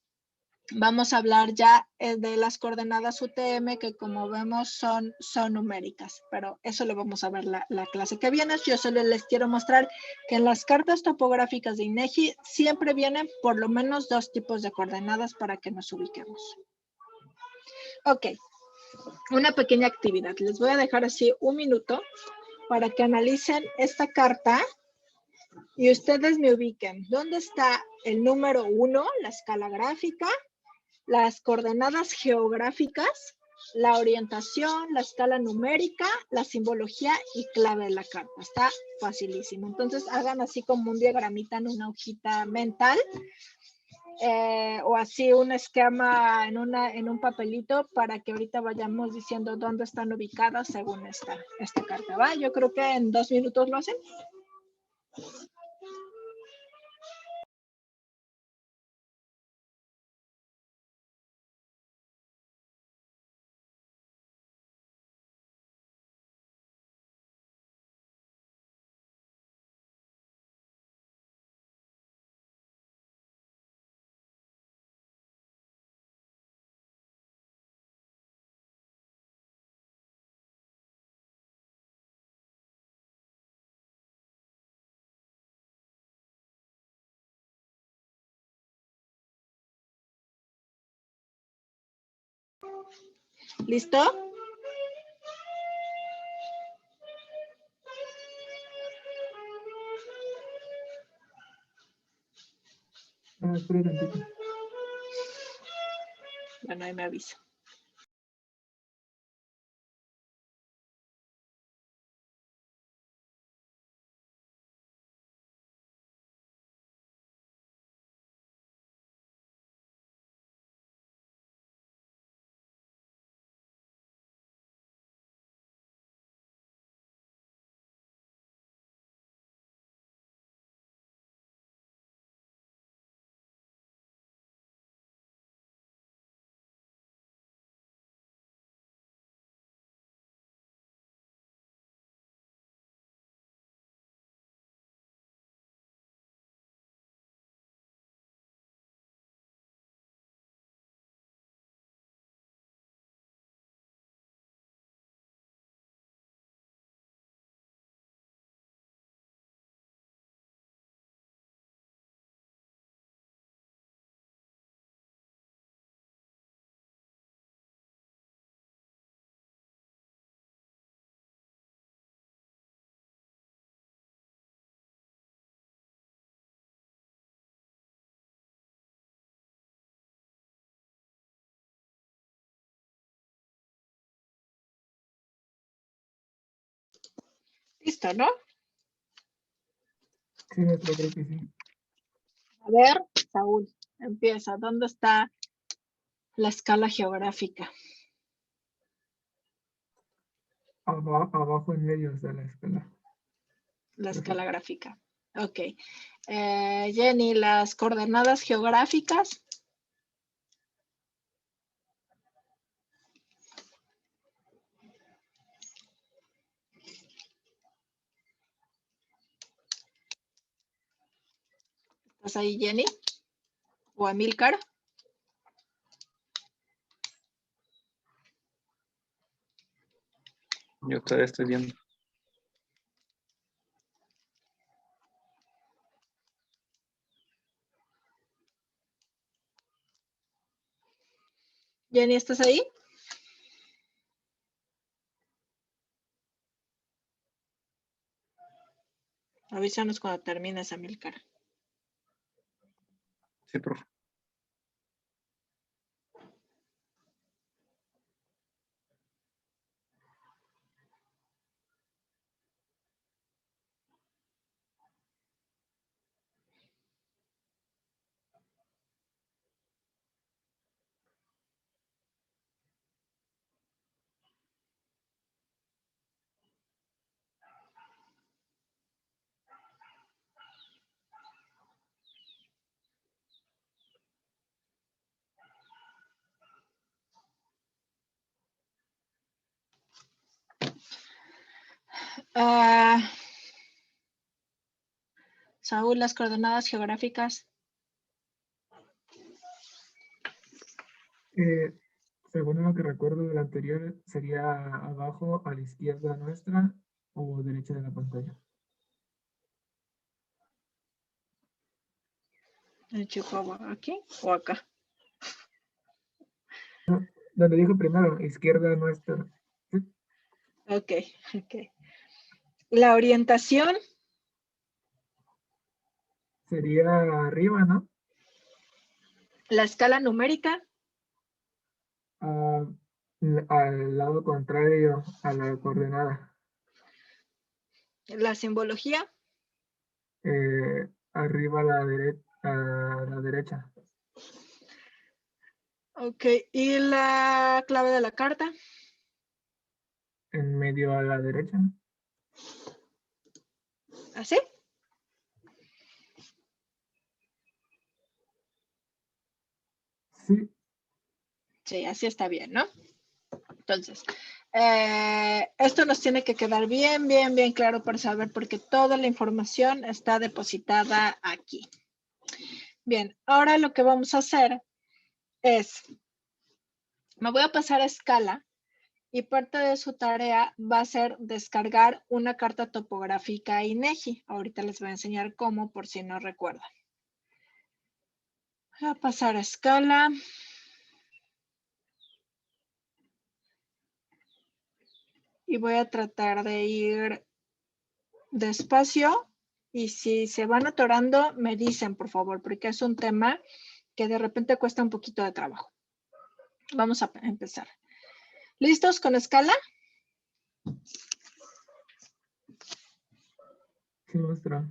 Vamos a hablar ya de las coordenadas UTM, que como vemos son numéricas, pero eso lo vamos a ver la clase que viene. Yo solo les quiero mostrar que en las cartas topográficas de INEGI siempre vienen por lo menos 2 tipos de coordenadas para que nos ubiquemos. Ok, una pequeña actividad. Les voy a dejar así un minuto para que analicen esta carta y ustedes me ubiquen. ¿Dónde está el número 1, la escala gráfica? Las coordenadas geográficas, la orientación, la escala numérica, la simbología y clave de la carta. Está facilísimo. Entonces hagan así como un diagramita en una hojita mental o así un esquema en un papelito para que ahorita vayamos diciendo dónde están ubicadas según esta carta. ¿Va? Yo creo que en 2 minutos lo hacen. ¿Listo? Espera tantito. Bueno, ahí me avisa. Listo, ¿no? Sí, maestro, creo que sí. A ver, Saúl, empieza. ¿Dónde está la escala geográfica? Abajo en medio está la escala. La escala gráfica. Ok. Jenny, las coordenadas geográficas. ¿Estás ahí, Jenny? ¿O Amílcar? Yo todavía estoy viendo. Jenny, ¿estás ahí? Avísanos cuando termines, Amílcar. Sí, profe. Saúl, las coordenadas geográficas. Según lo que recuerdo del anterior, sería abajo a la izquierda nuestra o derecha de la pantalla. ¿En Chihuahua? ¿Aquí o acá? Donde dijo primero, izquierda nuestra. ¿Sí? Ok, ok. La orientación, Sería arriba, ¿no? la escala numérica, Ah, al lado contrario a la coordenada. la simbología, Arriba a la derecha. ok. Y la clave de la carta, En medio a la derecha. ¿así? Sí, Sí, así está bien, ¿no? Entonces, esto nos tiene que quedar bien, bien, bien claro para saber porque toda la información está depositada aquí. Bien, ahora lo que vamos a hacer es, me voy a pasar a escala y parte de su tarea va a ser descargar una carta topográfica INEGI. Ahorita les voy a enseñar cómo por si no recuerdan. Voy a pasar a escala. Y voy a tratar de ir despacio. Y si se van atorando, me dicen, por favor, porque es un tema que de repente cuesta un poquito de trabajo. Vamos a empezar. ¿Listos con escala? sí, maestra.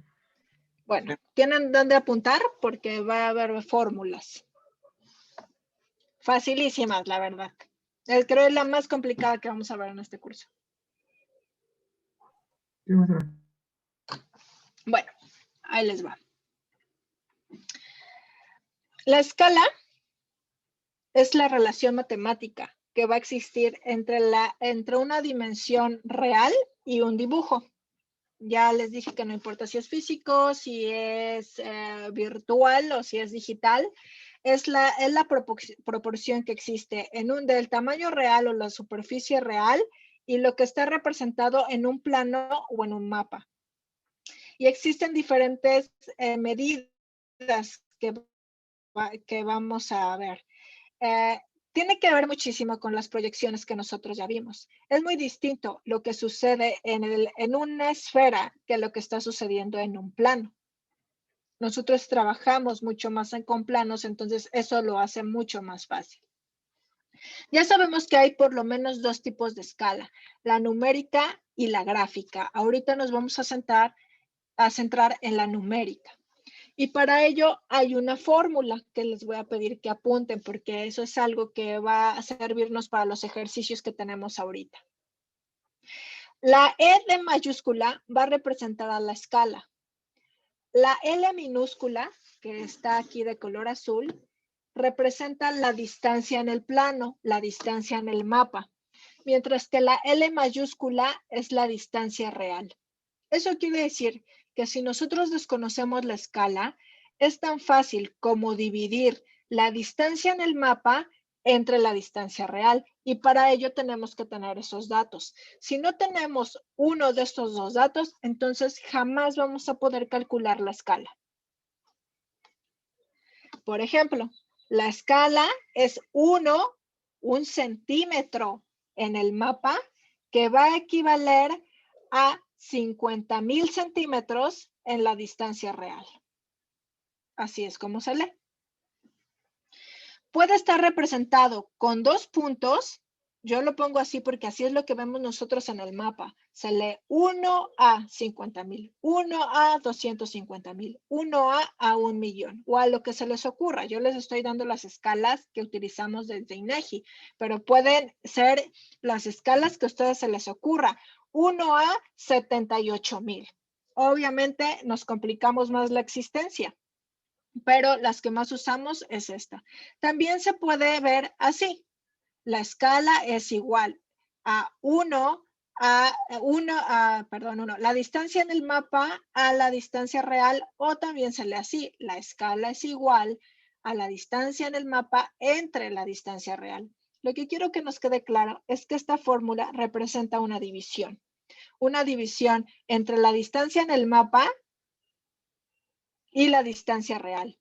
Bueno, ¿tienen dónde apuntar? Porque va a haber fórmulas. Facilísimas, la verdad. Creo que es la más complicada que vamos a ver en este curso. Sí, maestra. Bueno, ahí les va. La escala es la relación matemática que va a existir entre una dimensión real y un dibujo. Ya les dije que no importa si es físico, si es virtual o si es digital, es la proporción que existe del tamaño real o la superficie real y lo que está representado en un plano o en un mapa. Y existen diferentes medidas que vamos a ver. Tiene que ver muchísimo con las proyecciones que nosotros ya vimos. Es muy distinto lo que sucede en una esfera que lo que está sucediendo en un plano. Nosotros trabajamos mucho más con planos, entonces eso lo hace mucho más fácil. Ya sabemos que hay por lo menos dos tipos de escala, la numérica y la gráfica. Ahorita nos vamos a centrar en la numérica. Y para ello hay una fórmula que les voy a pedir que apunten porque eso es algo que va a servirnos para los ejercicios que tenemos ahorita. La E de mayúscula va a representar a la escala. La L minúscula, que está aquí de color azul, representa la distancia en el plano, la distancia en el mapa, mientras que la L mayúscula es la distancia real. Eso quiere decir que si nosotros desconocemos la escala, es tan fácil como dividir la distancia en el mapa entre la distancia real y para ello tenemos que tener esos datos. Si no tenemos uno de estos dos datos, entonces jamás vamos a poder calcular la escala. Por ejemplo, la escala es 1 1 centímetro en el mapa, que va a equivaler a 50,000 centímetros en la distancia real. Así es como se lee. Puede estar representado con 2 puntos. Yo lo pongo así porque así es lo que vemos nosotros en el mapa. Se lee 1 a 50,000, 1 a 250,000, 1 a 1,000,000 o a lo que se les ocurra. Yo les estoy dando las escalas que utilizamos desde INEGI, pero pueden ser las escalas que a ustedes se les ocurra. 1 a 78,000. Obviamente nos complicamos más la existencia, pero las que más usamos es esta. También se puede ver así. La escala es igual a 1 la distancia en el mapa a la distancia real, o también se lee así. La escala es igual a la distancia en el mapa entre la distancia real. Lo que quiero que nos quede claro es que esta fórmula representa una división. Una división entre la distancia en el mapa y la distancia real.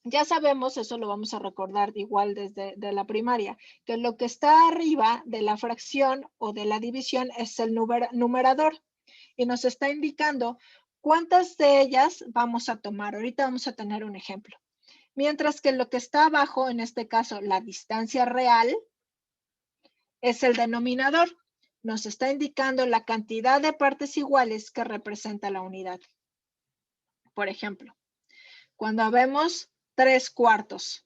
Ya sabemos, eso lo vamos a recordar igual desde la primaria, que lo que está arriba de la fracción o de la división es el numerador y nos está indicando cuántas de ellas vamos a tomar. Ahorita vamos a tener un ejemplo. Mientras que lo que está abajo, en este caso la distancia real, es el denominador. Nos está indicando la cantidad de partes iguales que representa la unidad. Por ejemplo, cuando vemos 3/4.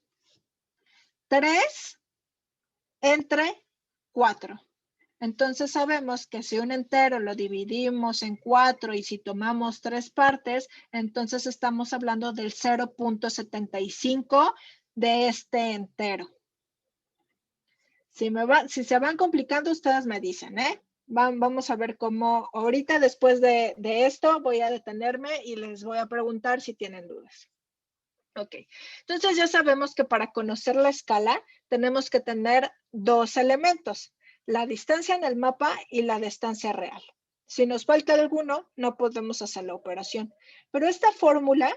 3 entre 4. Entonces sabemos que si un entero lo dividimos en 4 y si tomamos 3 partes, entonces estamos hablando del 0.75 de este entero. Si se van complicando, ustedes me dicen, ¿eh? Vamos a ver cómo, ahorita después de esto voy a detenerme y les voy a preguntar si tienen dudas. Ok, entonces ya sabemos que para conocer la escala tenemos que tener 2 elementos, la distancia en el mapa y la distancia real. Si nos falta alguno, no podemos hacer la operación. Pero esta fórmula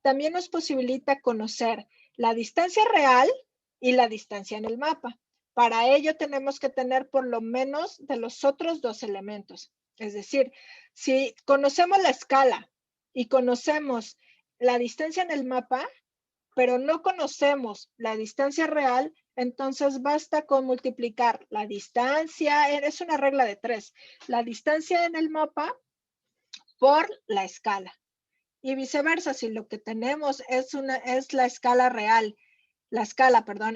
también nos posibilita conocer la distancia real y la distancia en el mapa. Para ello tenemos que tener por lo menos de los otros 2 elementos. Es decir, si conocemos la escala y conocemos la distancia en el mapa, pero no conocemos la distancia real, entonces basta con multiplicar la distancia, es una regla de 3, la distancia en el mapa por la escala. Y viceversa, si lo que tenemos es la escala real,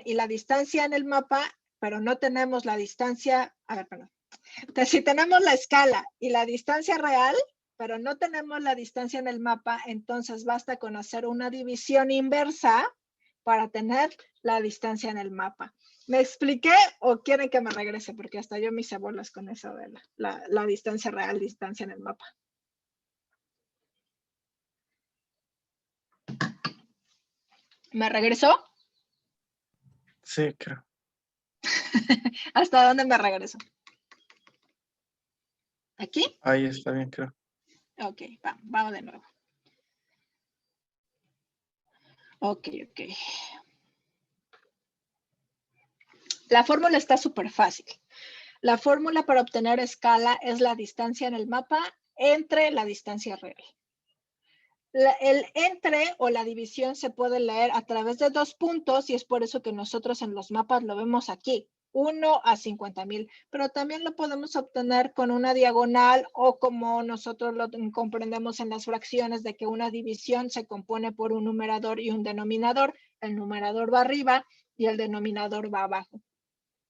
y la distancia en el mapa, pero no tenemos la distancia, Entonces, si tenemos la escala y la distancia real, pero no tenemos la distancia en el mapa, entonces basta con hacer una división inversa para tener la distancia en el mapa. ¿Me expliqué o quieren que me regrese? Porque hasta yo me hice bolas con eso de la distancia real, distancia en el mapa. ¿Me regresó? Sí, creo. ¿Hasta dónde me regreso? ¿Aquí? Ahí está bien, creo. Ok, vamos de nuevo. Ok. La fórmula está súper fácil. La fórmula para obtener escala es la distancia en el mapa entre la distancia real. El entre o la división se puede leer a través de 2 puntos y es por eso que nosotros en los mapas lo vemos aquí. 1 a 50,000, pero también lo podemos obtener con una diagonal o como nosotros lo comprendemos en las fracciones de que una división se compone por un numerador y un denominador. El numerador va arriba y el denominador va abajo.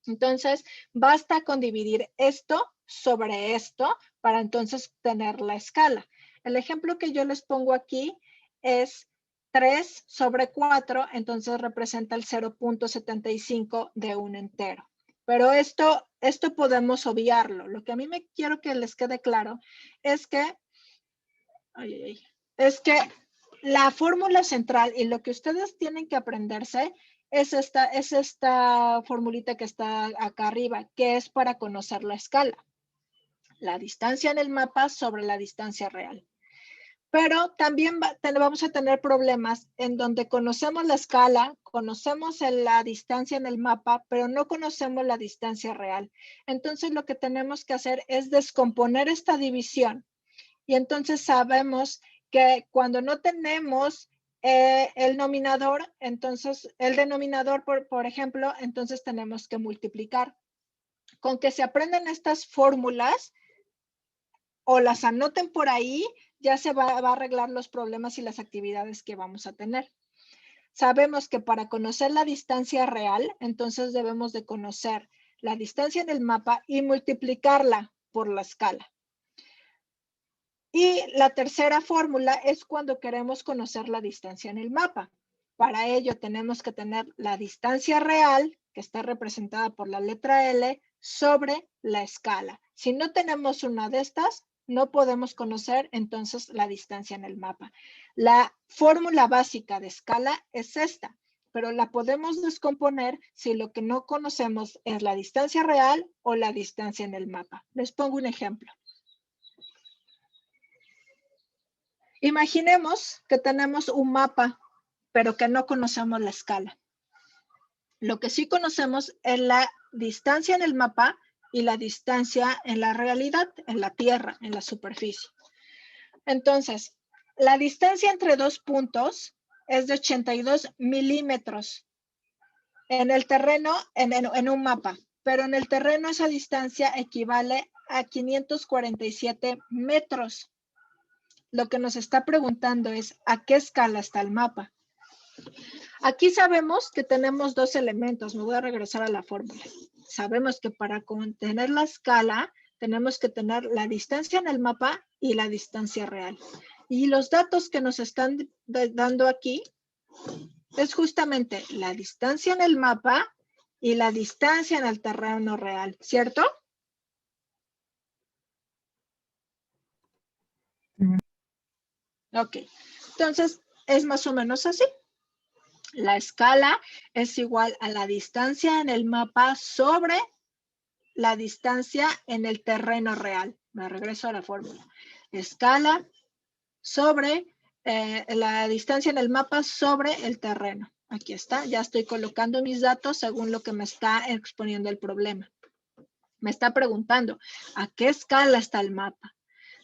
Entonces, basta con dividir esto sobre esto para entonces tener la escala. El ejemplo que yo les pongo aquí es 3 sobre 4, entonces representa el 0.75 de un entero. Pero esto podemos obviarlo. Lo que a mí me quiero que les quede claro es que, la fórmula central y lo que ustedes tienen que aprenderse es esta formulita que está acá arriba, que es para conocer la escala. La distancia en el mapa sobre la distancia real. Pero también vamos a tener problemas en donde conocemos la escala, conocemos la distancia en el mapa, pero no conocemos la distancia real. Entonces lo que tenemos que hacer es descomponer esta división. Y entonces sabemos que cuando no tenemos el nominador, entonces el denominador, por ejemplo, entonces tenemos que multiplicar. Con que se aprenden estas fórmulas o las anoten por ahí, ya se va a arreglar los problemas y las actividades que vamos a tener. Sabemos que para conocer la distancia real, entonces debemos de conocer la distancia en el mapa y multiplicarla por la escala. Y la tercera fórmula es cuando queremos conocer la distancia en el mapa. Para ello tenemos que tener la distancia real, que está representada por la letra L, sobre la escala. Si no tenemos una de estas, no podemos conocer entonces la distancia en el mapa. La fórmula básica de escala es esta, pero la podemos descomponer si lo que no conocemos es la distancia real o la distancia en el mapa. Les pongo un ejemplo. Imaginemos que tenemos un mapa, pero que no conocemos la escala. Lo que sí conocemos es la distancia en el mapa y la distancia en la realidad, en la tierra, en la superficie. Entonces, la distancia entre dos puntos es de 82 milímetros en el terreno, en un mapa, pero en el terreno esa distancia equivale a 547 metros. Lo que nos está preguntando es ¿a qué escala está el mapa? Aquí sabemos que tenemos dos elementos. Me voy a regresar a la fórmula. Sabemos que para contener la escala tenemos que tener la distancia en el mapa y la distancia real. Y los datos que nos están dando aquí es justamente la distancia en el mapa y la distancia en el terreno real, ¿cierto? Ok, entonces es más o menos así. La escala es igual a la distancia en el mapa sobre la distancia en el terreno real. Me regreso a la fórmula. Escala sobre la distancia en el mapa sobre el terreno. Aquí está, ya estoy colocando mis datos según lo que me está exponiendo el problema. Me está preguntando, ¿a qué escala está el mapa?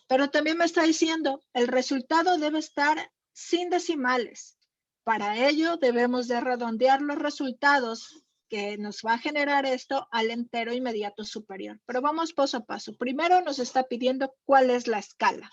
Pero también me está diciendo, el resultado debe estar sin decimales. Para ello debemos de redondear los resultados que nos va a generar esto al entero inmediato superior. Pero vamos paso a paso. Primero nos está pidiendo cuál es la escala.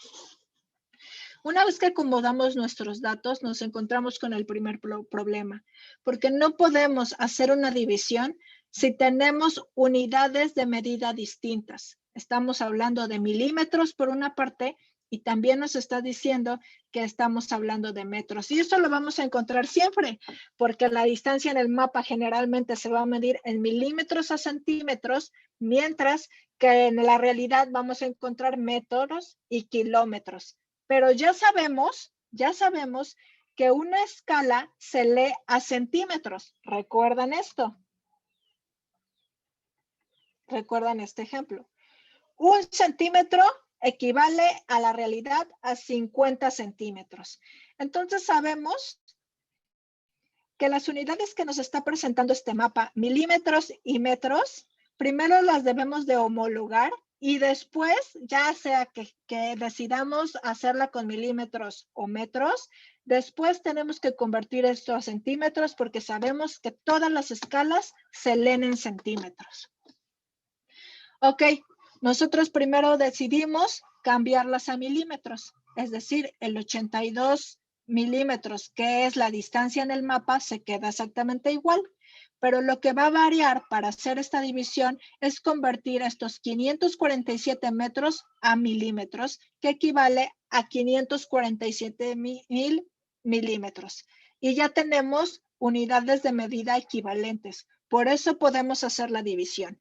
Una vez que acomodamos nuestros datos, nos encontramos con el primer problema, porque no podemos hacer una división si tenemos unidades de medida distintas. Estamos hablando de milímetros por una parte y también nos está diciendo que estamos hablando de metros. Y eso lo vamos a encontrar siempre, porque la distancia en el mapa generalmente se va a medir en milímetros a centímetros, mientras que en la realidad vamos a encontrar metros y kilómetros. Pero ya sabemos que una escala se lee a centímetros. ¿Recuerdan esto? ¿Recuerdan este ejemplo? Un centímetro equivale a la realidad a 50 centímetros. Entonces sabemos que las unidades que nos está presentando este mapa, milímetros y metros, primero las debemos de homologar y después, ya sea que decidamos hacerla con milímetros o metros, después tenemos que convertir esto a centímetros porque sabemos que todas las escalas se leen en centímetros. Ok, nosotros primero decidimos cambiarlas a milímetros, es decir, el 82 milímetros, que es la distancia en el mapa, se queda exactamente igual. Pero lo que va a variar para hacer esta división es convertir estos 547 metros a milímetros, que equivale a 547,000 milímetros. Y ya tenemos unidades de medida equivalentes. Por eso podemos hacer la división.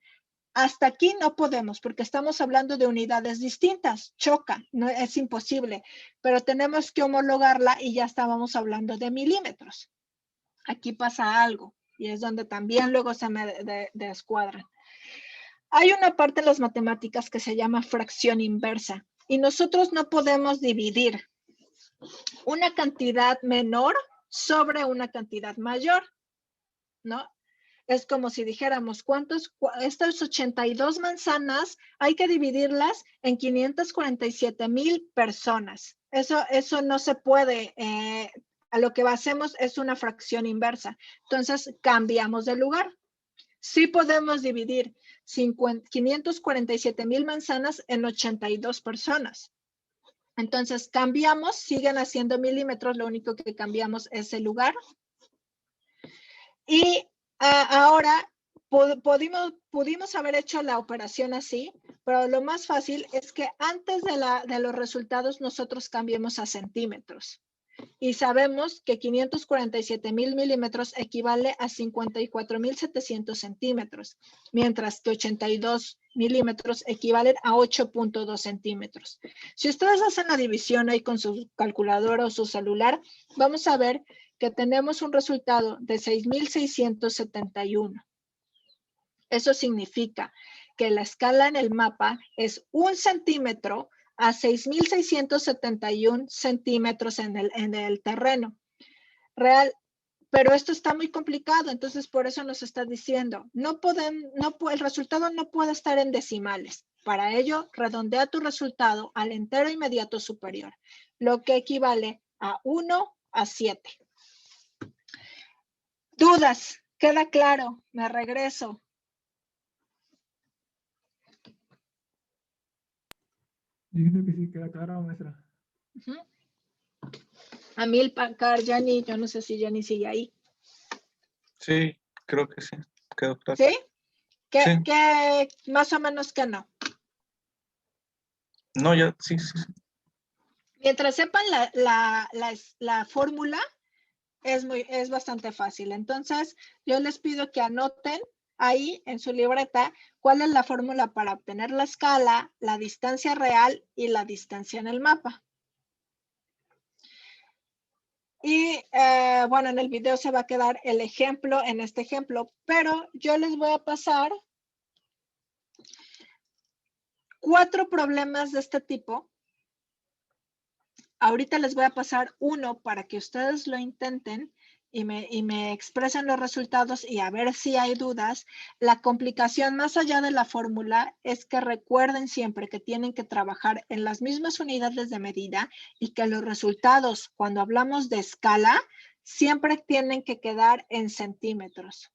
Hasta aquí no podemos porque estamos hablando de unidades distintas. Choca, no es imposible, pero tenemos que homologarla y ya estábamos hablando de milímetros. Aquí pasa algo. Y es donde también luego se me descuadran. Hay una parte en las matemáticas que se llama fracción inversa y nosotros no podemos dividir una cantidad menor sobre una cantidad mayor, ¿no? Es como si dijéramos, estas 82 manzanas hay que dividirlas en 547,000 personas. Eso no se puede, a lo que hacemos es una fracción inversa. Entonces, cambiamos de lugar. Sí podemos dividir 547,000 manzanas en 82 personas. Entonces, cambiamos, siguen haciendo milímetros, lo único que cambiamos es el lugar. Y ahora pudimos haber hecho la operación así, pero lo más fácil es que antes de los resultados nosotros cambiemos a centímetros. Y sabemos que 547,000 milímetros equivale a 54,700 centímetros, mientras que 82 milímetros equivalen a 8.2 centímetros. Si ustedes hacen la división ahí con su calculadora o su celular, vamos a ver que tenemos un resultado de 6,671. Eso significa que la escala en el mapa es 1 centímetro a 6,671 centímetros en el terreno real. Pero esto está muy complicado, entonces por eso nos está diciendo, el resultado no puede estar en decimales. Para ello, redondea tu resultado al entero inmediato superior, lo que equivale a 1 a 7. ¿Dudas? ¿Queda claro? Me regreso. Yo creo que sí queda claro, maestra. Amilcar, Jenny, yo no sé si Jenny sigue ahí. Sí, creo que sí. Quedó claro. ¿Sí? Sí. ¿Qué más o menos que no? No, ya, sí, sí, sí. Mientras sepan la fórmula, es bastante fácil. Entonces, yo les pido que anoten ahí en su libreta cuál es la fórmula para obtener la escala, la distancia real y la distancia en el mapa. Y bueno, en el video se va a quedar el ejemplo en este ejemplo, pero yo les voy a pasar 4 problemas de este tipo. Ahorita les voy a pasar uno para que ustedes lo intenten y me expresen los resultados y a ver si hay dudas. La complicación más allá de la fórmula es que recuerden siempre que tienen que trabajar en las mismas unidades de medida y que los resultados, cuando hablamos de escala, siempre tienen que quedar en centímetros.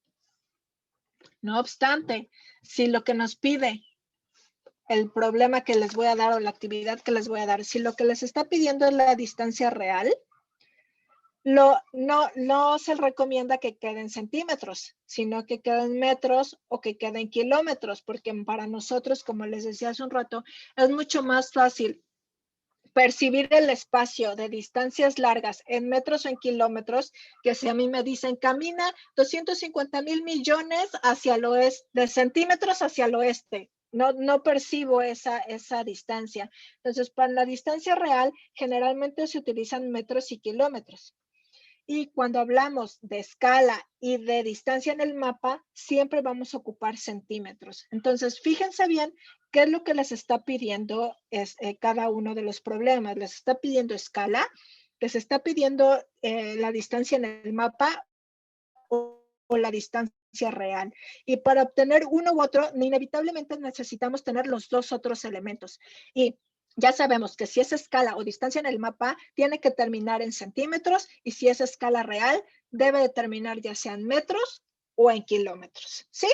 No obstante, si lo que nos pide el problema que les voy a dar o la actividad que les voy a dar, si lo que les está pidiendo es la distancia real, no se recomienda que queden centímetros, sino que queden metros o que queden kilómetros, porque para nosotros, como les decía hace un rato, es mucho más fácil percibir el espacio de distancias largas en metros o en kilómetros, que si a mí me dicen camina 250,000 millones hacia el oeste, de centímetros hacia el oeste. No percibo esa distancia. Entonces, para la distancia real, generalmente se utilizan metros y kilómetros. Y cuando hablamos de escala y de distancia en el mapa, siempre vamos a ocupar centímetros. Entonces, fíjense bien qué es lo que les está pidiendo cada uno de los problemas. Les está pidiendo escala, les está pidiendo la distancia en el mapa o la distancia real. Y para obtener uno u otro, inevitablemente necesitamos tener los dos otros elementos. Y ya sabemos que si es escala o distancia en el mapa, tiene que terminar en centímetros, y si es escala real, debe de terminar ya sea en metros o en kilómetros. ¿Sí?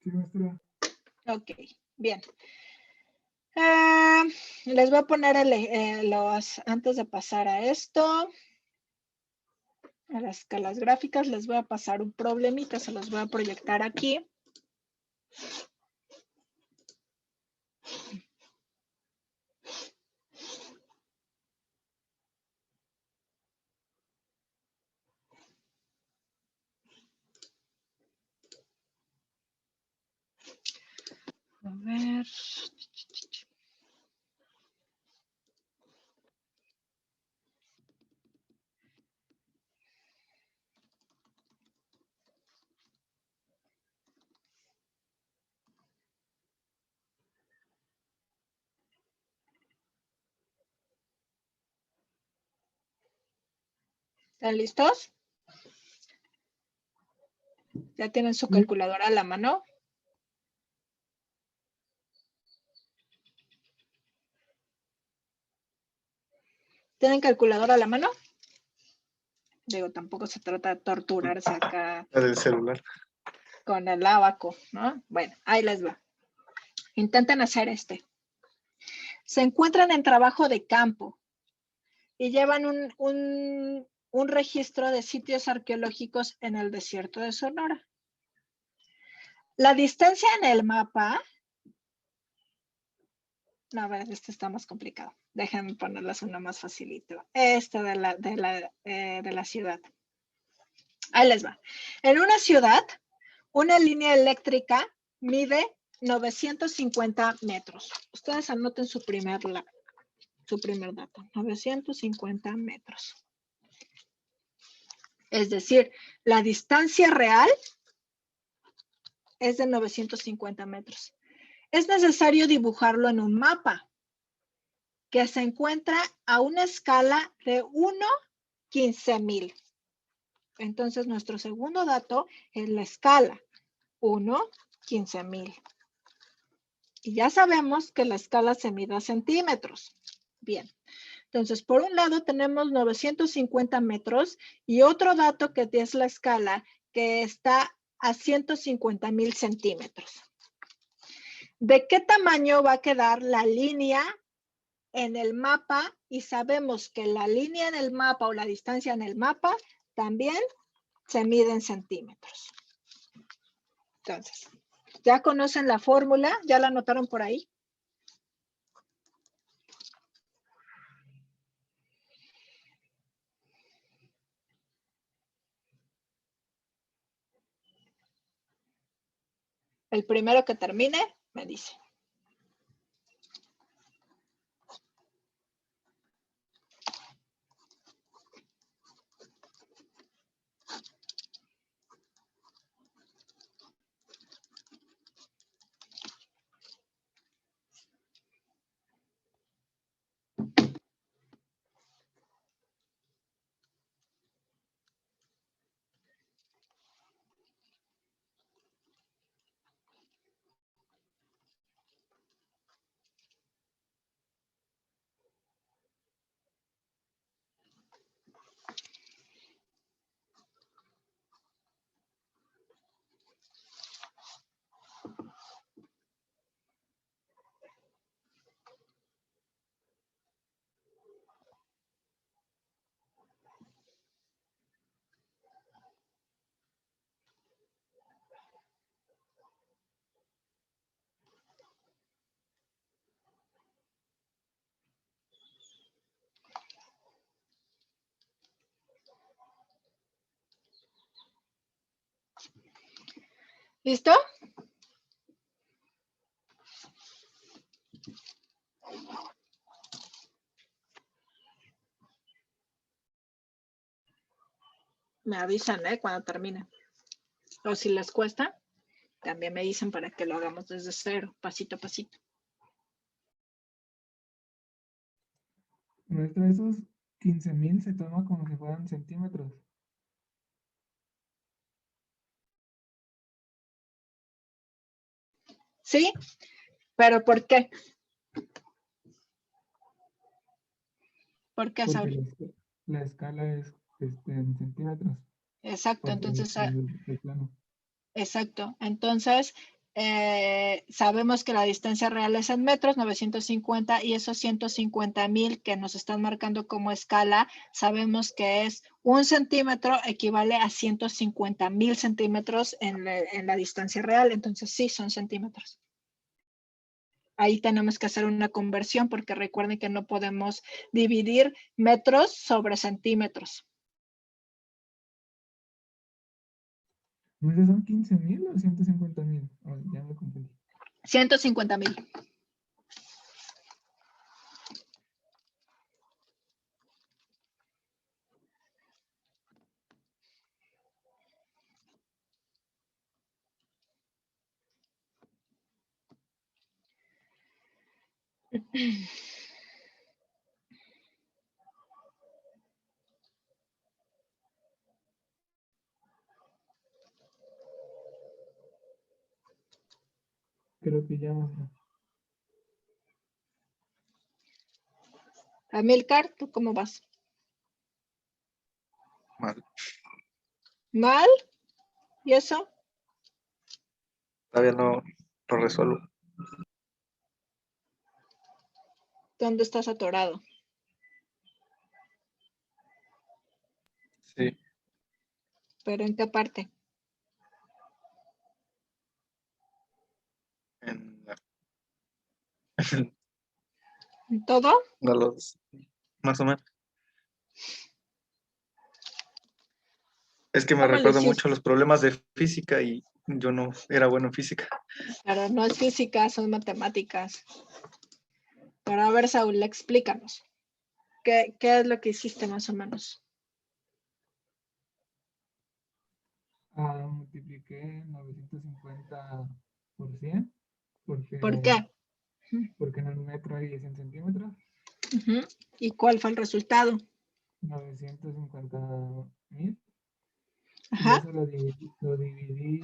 Sí, maestra. Ok, bien. Les voy a poner antes de pasar a esto, a las escalas gráficas, les voy a pasar un problemita, se los voy a proyectar aquí. A ver. ¿Están listos? ¿Ya tienen su Sí. calculadora a la mano? ¿Tienen calculadora a la mano? Digo, tampoco se trata de torturarse acá La del celular. con el abaco, ¿no? Bueno, ahí les va. Intenten hacer este. Se encuentran en trabajo de campo y llevan un registro de sitios arqueológicos en el desierto de Sonora. La distancia en el mapa... No, a ver, este está más complicado. Déjenme ponerles uno más facilito. Este de la ciudad. Ahí les va. En una ciudad, una línea eléctrica mide 950 metros. Ustedes anoten su primer dato. 950 metros. Es decir, la distancia real es de 950 metros. Es necesario dibujarlo en un mapa que se encuentra a una escala de 1/15,000. Entonces, nuestro segundo dato es la escala 1/15,000. Y ya sabemos que la escala se mide a centímetros. Bien. Entonces, por un lado tenemos 950 metros y otro dato que es la escala que está a 150,000 centímetros. ¿De qué tamaño va a quedar la línea en el mapa? Y sabemos que la línea en el mapa o la distancia en el mapa también se mide en centímetros. Entonces, ¿ya conocen la fórmula? ¿Ya la anotaron por ahí? El primero que termine, me dice. ¿Listo? Me avisan, cuando termine. O si les cuesta, también me dicen para que lo hagamos desde cero, pasito a pasito. Maestra, esos 15,000 se toma como si fueran centímetros. ¿Sí? ¿Pero por qué? ¿Por qué, Porque Saúl? la escala es en centímetros. Exacto, Porque entonces, el plano. exacto. Entonces, sabemos que la distancia real es en metros, 950, y esos 150,000 que nos están marcando como escala, sabemos que es 1 centímetro equivale a 150,000 centímetros en la distancia real. Entonces, sí, son centímetros. Ahí tenemos que hacer una conversión porque recuerden que no podemos dividir metros sobre centímetros. ¿Maestra, son 15,000 o 150,000? Oh, ya me confundí. 150,000. Creo que ya. Amilcar, ¿tú cómo vas? Mal. ¿Mal? ¿Y eso? Todavía no lo resuelvo. ¿Dónde estás atorado? Sí. ¿Pero en qué parte? En ¿En todo? no los, más o menos. Es que me ¿Cómo le recuerdo hiciste? mucho los problemas de física y yo no era bueno en física. Pero no es física, son matemáticas. Pero a ver, Saúl, explícanos. ¿Qué es lo que hiciste más o menos? Multipliqué 950 por 100, ¿Por qué? porque en el metro hay 100 centímetros. Ujú. ¿Y cuál fue el resultado? 950.000. Y Ajá, eso lo dividí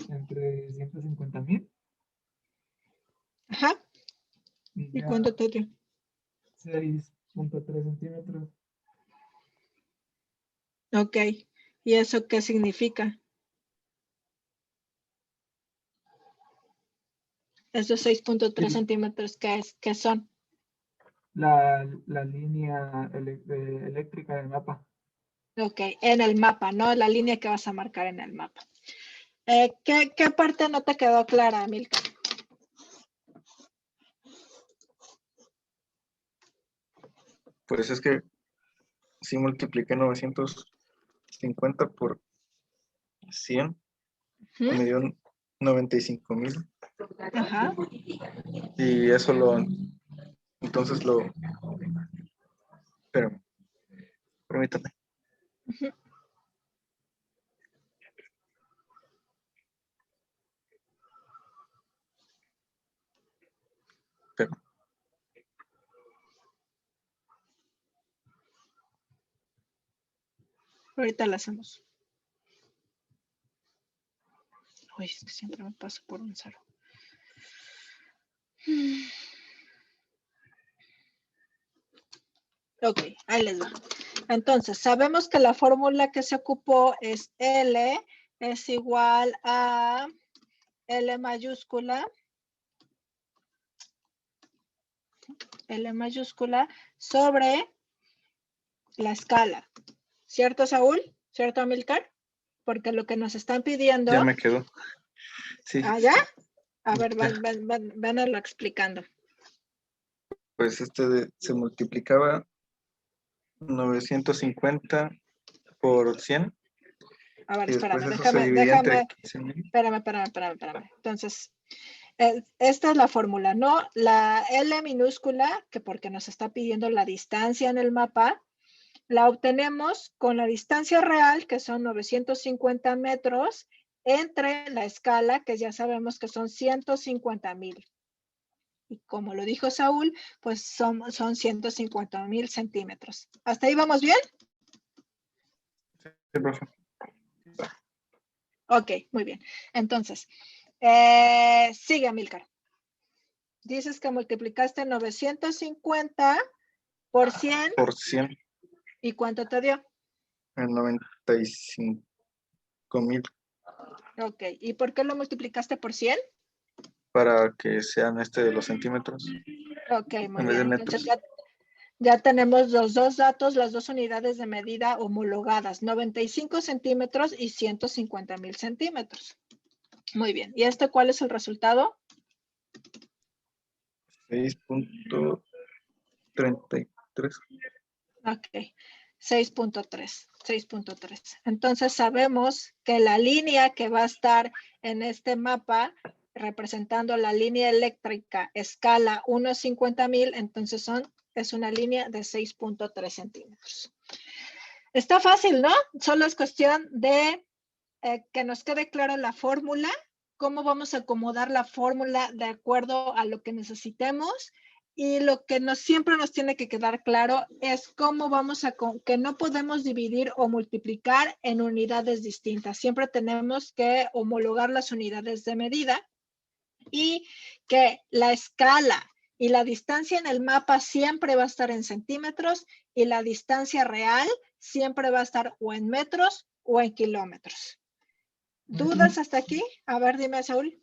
entre 150.000 ajá. y ¿Y ya cuánto te dio? 6.3 centímetros. Ok. ¿Y eso qué significa? Esos 6.3 centímetros, ¿qué son? La línea eléctrica del mapa. Ok, en el mapa, ¿no? La línea que vas a marcar en el mapa. ¿Qué parte no te quedó clara, Milka? Pues es que sí multipliqué 950 por 100 y ¿Mm? me dio 95.000. Ajá. Y eso entonces espérame, permítame. Ujú. Espérame. Ahorita lo hacemos. Uy, es que siempre me paso por un cero. Ok, ahí les va. Entonces, sabemos que la fórmula que se ocupó es L es igual a L mayúscula sobre la escala. ¿Cierto, Saúl? ¿Cierto, Amilcar? Porque lo que nos están pidiendo... Ya me quedó. Sí. ¿Ah, ya? A ver, Ya. vanlo explicando. Pues se multiplicaba 950 por 100 A ver, y después espérame, eso se dividía entre 15.000. espérame. Entonces, esta es la fórmula, ¿no? La L minúscula, que porque nos está pidiendo la distancia en el mapa, la obtenemos con la distancia real, que son 950 metros, entre la escala, que ya sabemos que son 150.000. Y como lo dijo Saúl, pues son 150.000 centímetros. ¿Hasta ahí vamos bien? Sí, profe. Ok, muy bien. Entonces, sigue, Amilcar. Dices que multiplicaste 950 por 100. Por 100 ¿Y cuánto te dio? en 95.000 Ok, ¿y por qué lo multiplicaste por 100? para que sean de los centímetros Ok, muy en vez de bien. Entonces metros. ya tenemos los dos datos, las dos unidades de medida homologadas, 95 centímetros y 150.000 centímetros. Muy bien. ¿Y este cuál es el resultado? 6.33. Ok, 6.3. Entonces sabemos que la línea que va a estar en este mapa representando la línea eléctrica escala 1/50.000, entonces es una línea de 6.3 centímetros. Está fácil, ¿no? Solo es cuestión de que nos quede clara la fórmula, cómo vamos a acomodar la fórmula de acuerdo a lo que necesitemos. Y lo que siempre nos tiene que quedar claro es cómo vamos que no podemos dividir o multiplicar en unidades distintas. Siempre tenemos que homologar las unidades de medida. y que la escala y la distancia en el mapa siempre va a estar en centímetros y la distancia real siempre va a estar o en metros o en kilómetros. ¿Dudas hasta aquí? A ver, dime, Saúl.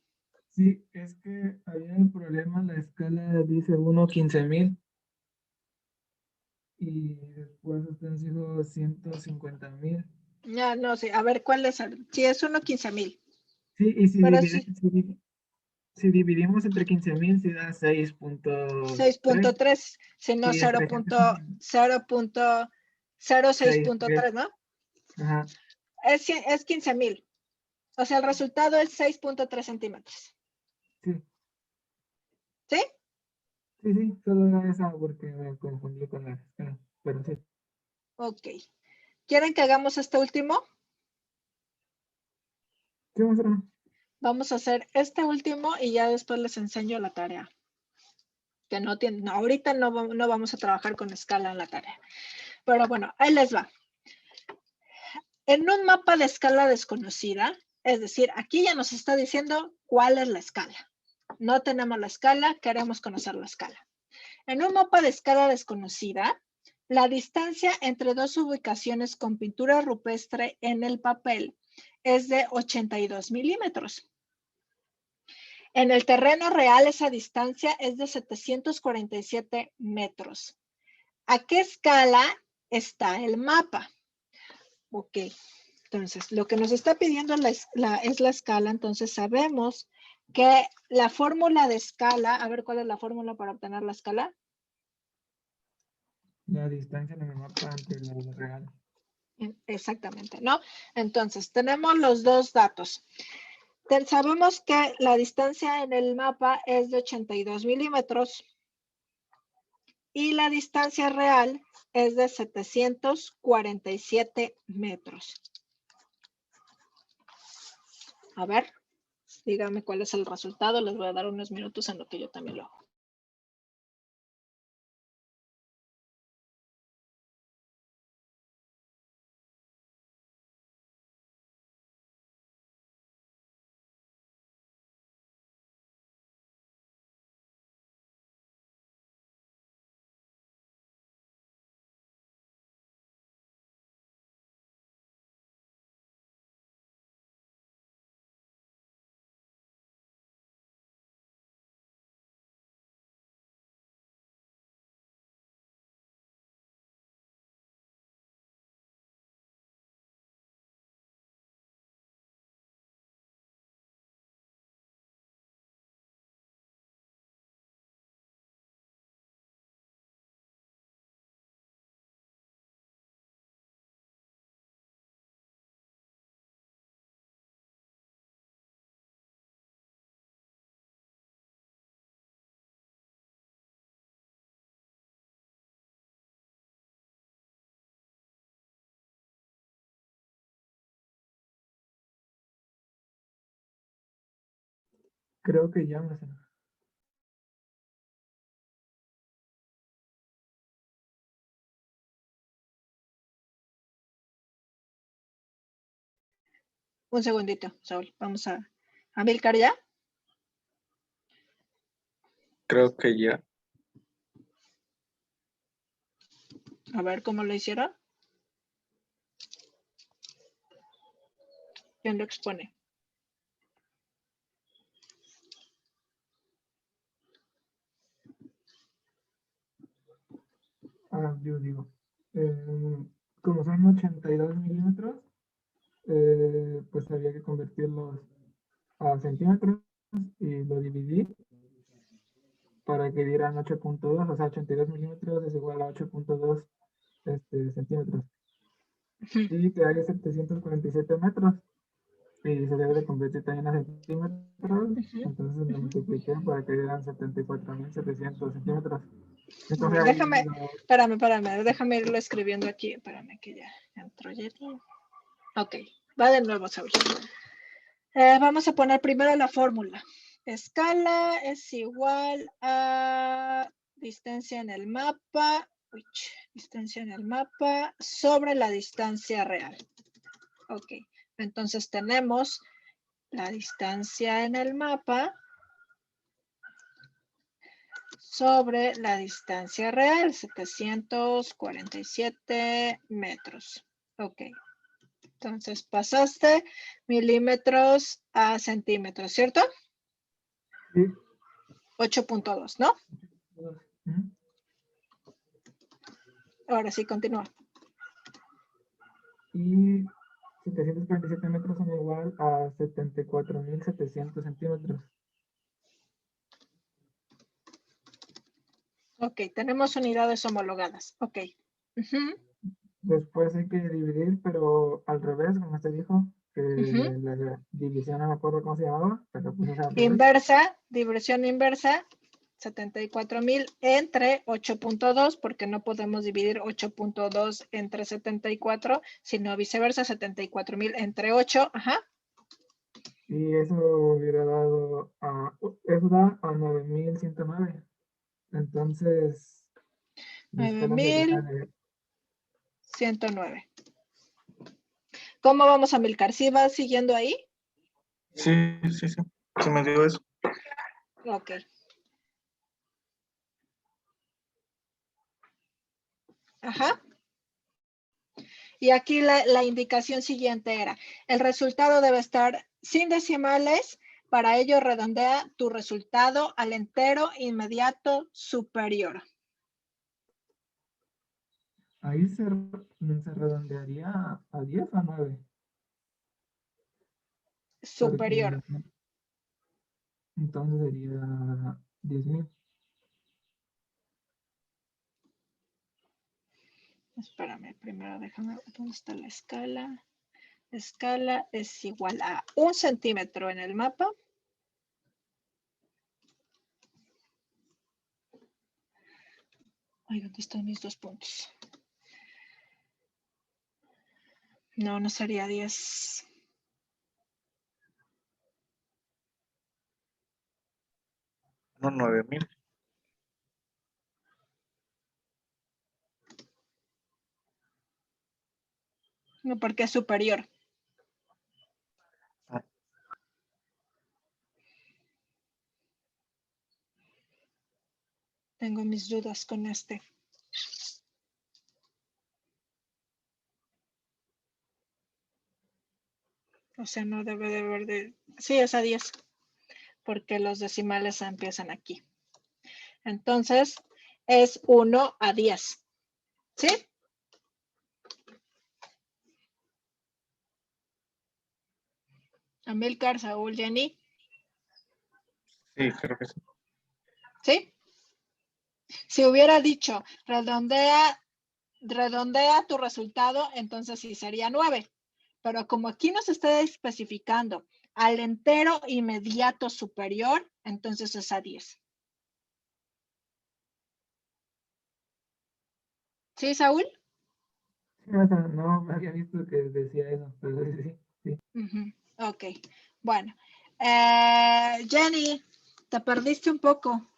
Sí, es que había un problema, la escala dice 1/15,000 y después ustedes dijo 150,000. Ya, no sé, a ver, ¿cuál es el? Sí, es 1/15,000. Sí, y Pero sí, si dividimos entre 15,000, se da 6.3. 6.3, si no Sí, entre 0.06.3, ¿no? Ajá. Es 15,000. O sea, el resultado es 6.3 centímetros. Sí, ¿Sí? sí, solo era esa porque me confundí con la escala, pero sí. Ok. ¿Quieren que hagamos este último? ¿Qué más era? Vamos a hacer este último y ya después les enseño la tarea. Que no tiene, no, ahorita no vamos a trabajar con escala en la tarea. Pero bueno, ahí les va. En un mapa de escala desconocida, es decir, aquí ya nos está diciendo cuál es la escala. No tenemos la escala, queremos conocer la escala. En un mapa de escala desconocida, la distancia entre dos ubicaciones con pintura rupestre en el papel es de 82 milímetros. En el terreno real, esa distancia es de 747 metros. ¿A qué escala está el mapa? Ok, entonces lo que nos está pidiendo es la escala, entonces sabemos que la fórmula de escala, a ver cuál es la fórmula para obtener la escala. La distancia en el mapa ante la real. Exactamente, ¿no? Entonces, tenemos los dos datos. Sabemos que la distancia en el mapa es de 82 milímetros y la distancia real es de 747 metros. A ver, díganme cuál es el resultado. Les voy a dar unos minutos en lo que yo también lo hago. Creo que ya me sé. Un segundito, Saúl. Vamos a Amílcar ya. Creo que ya. A ver cómo lo hicieron. ¿Quién lo expone? Yo digo. Como son 82 milímetros, pues había que convertirlos a centímetros y lo dividí para que dieran 8.2, o sea, 82 milímetros es igual a 8.2 centímetros. Y que hay 747 metros y se debe de convertir también a centímetros, entonces lo multipliqué para que dieran 74.700 centímetros. Entonces ahí Déjame, espérame, déjame irlo escribiendo aquí. Espérame que ya entró Jenny. Ok, va de nuevo, Saúl. Vamos a poner primero la fórmula. Escala es igual a distancia en el mapa, distancia en el mapa sobre la distancia real. Ok, entonces tenemos la distancia en el mapa sobre la distancia real, 747 metros. Ok. Entonces pasaste milímetros a centímetros, ¿cierto? Sí. 8.2, ¿no? Ujú. Ahora sí, continúa. Y 747 metros son igual a 74.700 centímetros. Ok, tenemos unidades homologadas. Ok. Ujú, Después hay que dividir, pero al revés, como usted dijo, que ujú. la división no me acuerdo cómo se llamaba, pero pues es al revés. Inversa, división inversa, 74,000 entre 8.2, porque no podemos dividir 8.2 entre 74, sino viceversa, 74,000 entre 8. Ajá. Y eso hubiera dado eso da a 9.109. Entonces, la escala sería de 9,109. ¿Cómo vamos a Milcar? ¿Sí vas siguiendo ahí? Sí, sí, sí. Se me dio eso. Ok. Ajá. Y aquí la indicación siguiente era, el resultado debe estar sin decimales, para ello redondea tu resultado al entero inmediato superior. ahí se redondearía a 10 o a 9. Superior. Porque entonces sería 10.000. Espérame, primero déjame ver dónde está la escala. Escala es igual a 1 centímetro en el mapa. Ay, ¿dónde están mis 2 puntos? No, no sería 10. No, 9,000. No, porque es superior. Ah. Tengo mis dudas con este. O sea, no debe de haber de... Sí, es a 10. Porque los decimales empiezan aquí. Entonces, es 1 a 10. ¿Sí? Amílcar, Saúl, Jenny. Sí, creo que sí. ¿Sí? Si hubiera dicho redondea tu resultado, entonces sí sería 9. Pero como aquí nos está especificando al entero inmediato superior, entonces es a 10. ¿Sí, Saúl? Sí, o sea, no había visto que decía eso, pero sí, sí. Ok, bueno. Jenny, te perdiste un poco.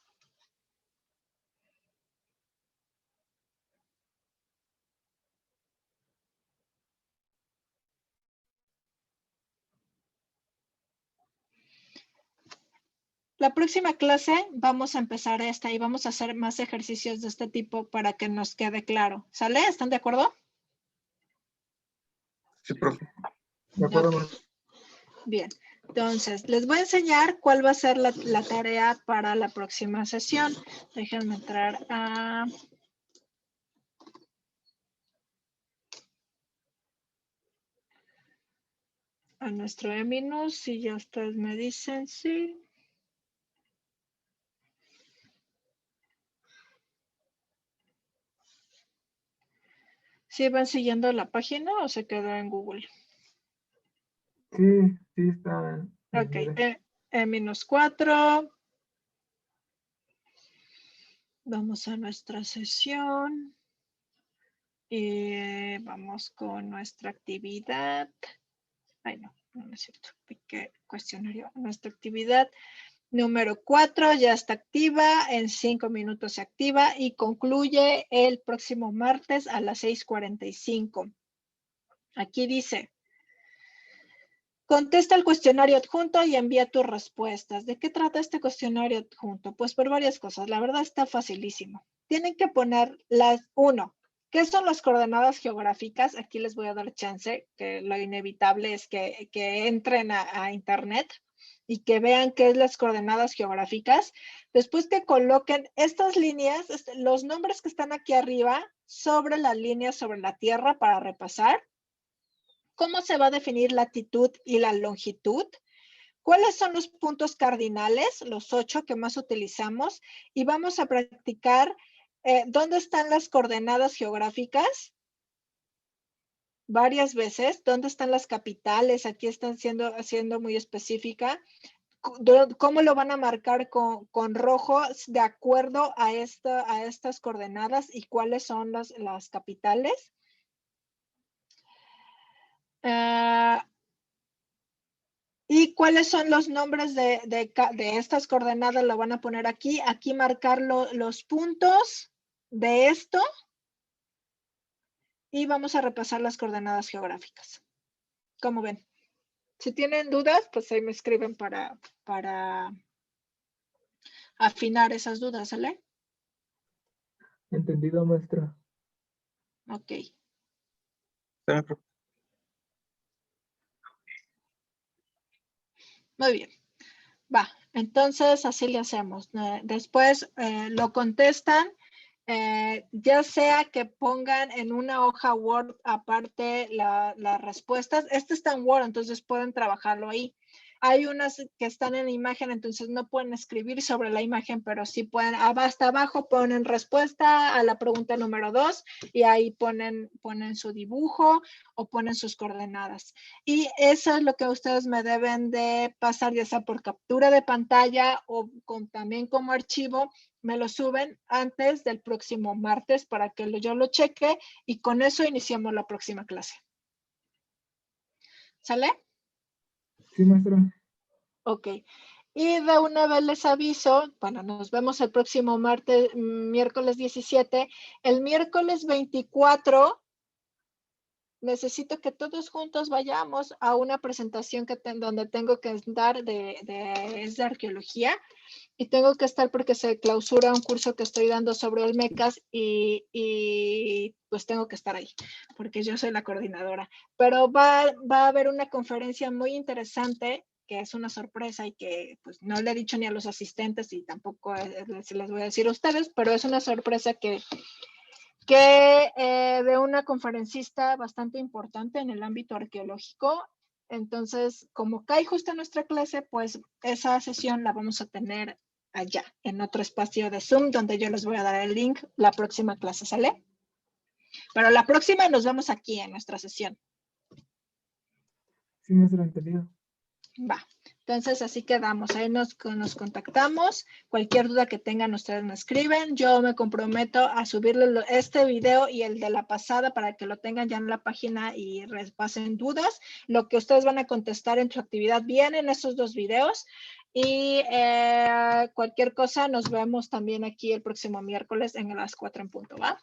La próxima clase vamos a empezar esta y vamos a hacer más ejercicios de este tipo para que nos quede claro. ¿Sale? ¿Están de acuerdo? Sí, profe. De acuerdo, Ok. Bien. Entonces, les voy a enseñar cuál va a ser la tarea para la próxima sesión. Déjenme entrar a nuestro Eminus, si ya ustedes me dicen sí. ¿Sí van siguiendo la página o se quedó en Google? sí, sí está. Ok, E-4. Vamos a nuestra sesión. Y vamos con nuestra actividad. Ay, no, no es cierto. Piqué cuestionario. Nuestra actividad número 4 ya está activa. En 5 minutos se activa y concluye el próximo martes a las 6:45. Aquí dice, Contesta el cuestionario adjunto y envía tus respuestas. ¿De qué trata este cuestionario adjunto? Pues por varias cosas. La verdad está facilísimo. Tienen que poner uno, ¿qué son las coordenadas geográficas? Aquí les voy a dar chance, que lo inevitable es que entren a internet y que vean qué es las coordenadas geográficas. Después que coloquen estas líneas, los nombres que están aquí arriba, sobre las líneas sobre la Tierra para repasar. ¿Cómo se va a definir la latitud y la longitud? ¿Cuáles son los puntos cardinales, los 8 que más utilizamos? Y vamos a practicar dónde están las coordenadas geográficas varias veces. ¿Dónde están las capitales? Aquí están siendo muy específica. ¿Cómo lo van a marcar con rojo de acuerdo a estas coordenadas y cuáles son las capitales? ¿Y cuáles son los nombres de estas coordenadas? Lo van a poner aquí. Aquí marcar los puntos de esto. Y vamos a repasar las coordenadas geográficas. ¿Cómo ven? Si tienen dudas, pues ahí me escriben para afinar esas dudas, ¿sale? Entendido, maestra. Ok. Está bien, profe. Muy bien. Va, entonces así le hacemos. Después lo contestan, ya sea que pongan en una hoja Word aparte las respuestas. Este está en Word, entonces pueden trabajarlo ahí. Hay unas que están en imagen, entonces no pueden escribir sobre la imagen, pero sí pueden, hasta abajo ponen respuesta a la pregunta número 2 y ahí ponen su dibujo o ponen sus coordenadas. Y eso es lo que ustedes me deben de pasar, ya sea por captura de pantalla o también como archivo, me lo suben antes del próximo martes para que yo lo cheque y con eso iniciamos la próxima clase. ¿Sale? Sí, maestra. Ok. Y de una vez les aviso, bueno, nos vemos el próximo martes, miércoles 17. El miércoles 24 necesito que todos juntos vayamos a una presentación donde tengo que estar es de arqueología y tengo que estar porque se clausura un curso que estoy dando sobre Olmecas y pues tengo que estar ahí porque yo soy la coordinadora. Pero va a haber una conferencia muy interesante que es una sorpresa y que pues no le he dicho ni a los asistentes y tampoco les voy a decir a ustedes, pero es una sorpresa que de una conferencista bastante importante en el ámbito arqueológico. Entonces, como cae justo en nuestra clase, pues esa sesión la vamos a tener allá, en otro espacio de Zoom, donde yo les voy a dar el link la próxima clase, ¿sale? Pero la próxima nos vemos aquí en nuestra sesión. Sí, maestra, entendido. Va. Entonces, así quedamos. Ahí nos contactamos. Cualquier duda que tengan, ustedes me escriben. Yo me comprometo a subirle este video y el de la pasada para que lo tengan ya en la página y repasen dudas. Lo que ustedes van a contestar en su actividad vienen esos dos videos. Y cualquier cosa, nos vemos también aquí el próximo miércoles en las 4 en punto, ¿va?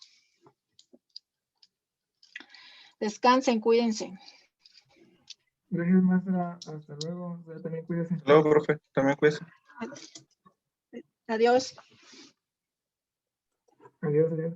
Descansen, cuídense. Gracias, maestra. Hasta luego. Usted también cuídese. Hasta luego, profe. También cuídese. Adiós. Adiós, adiós.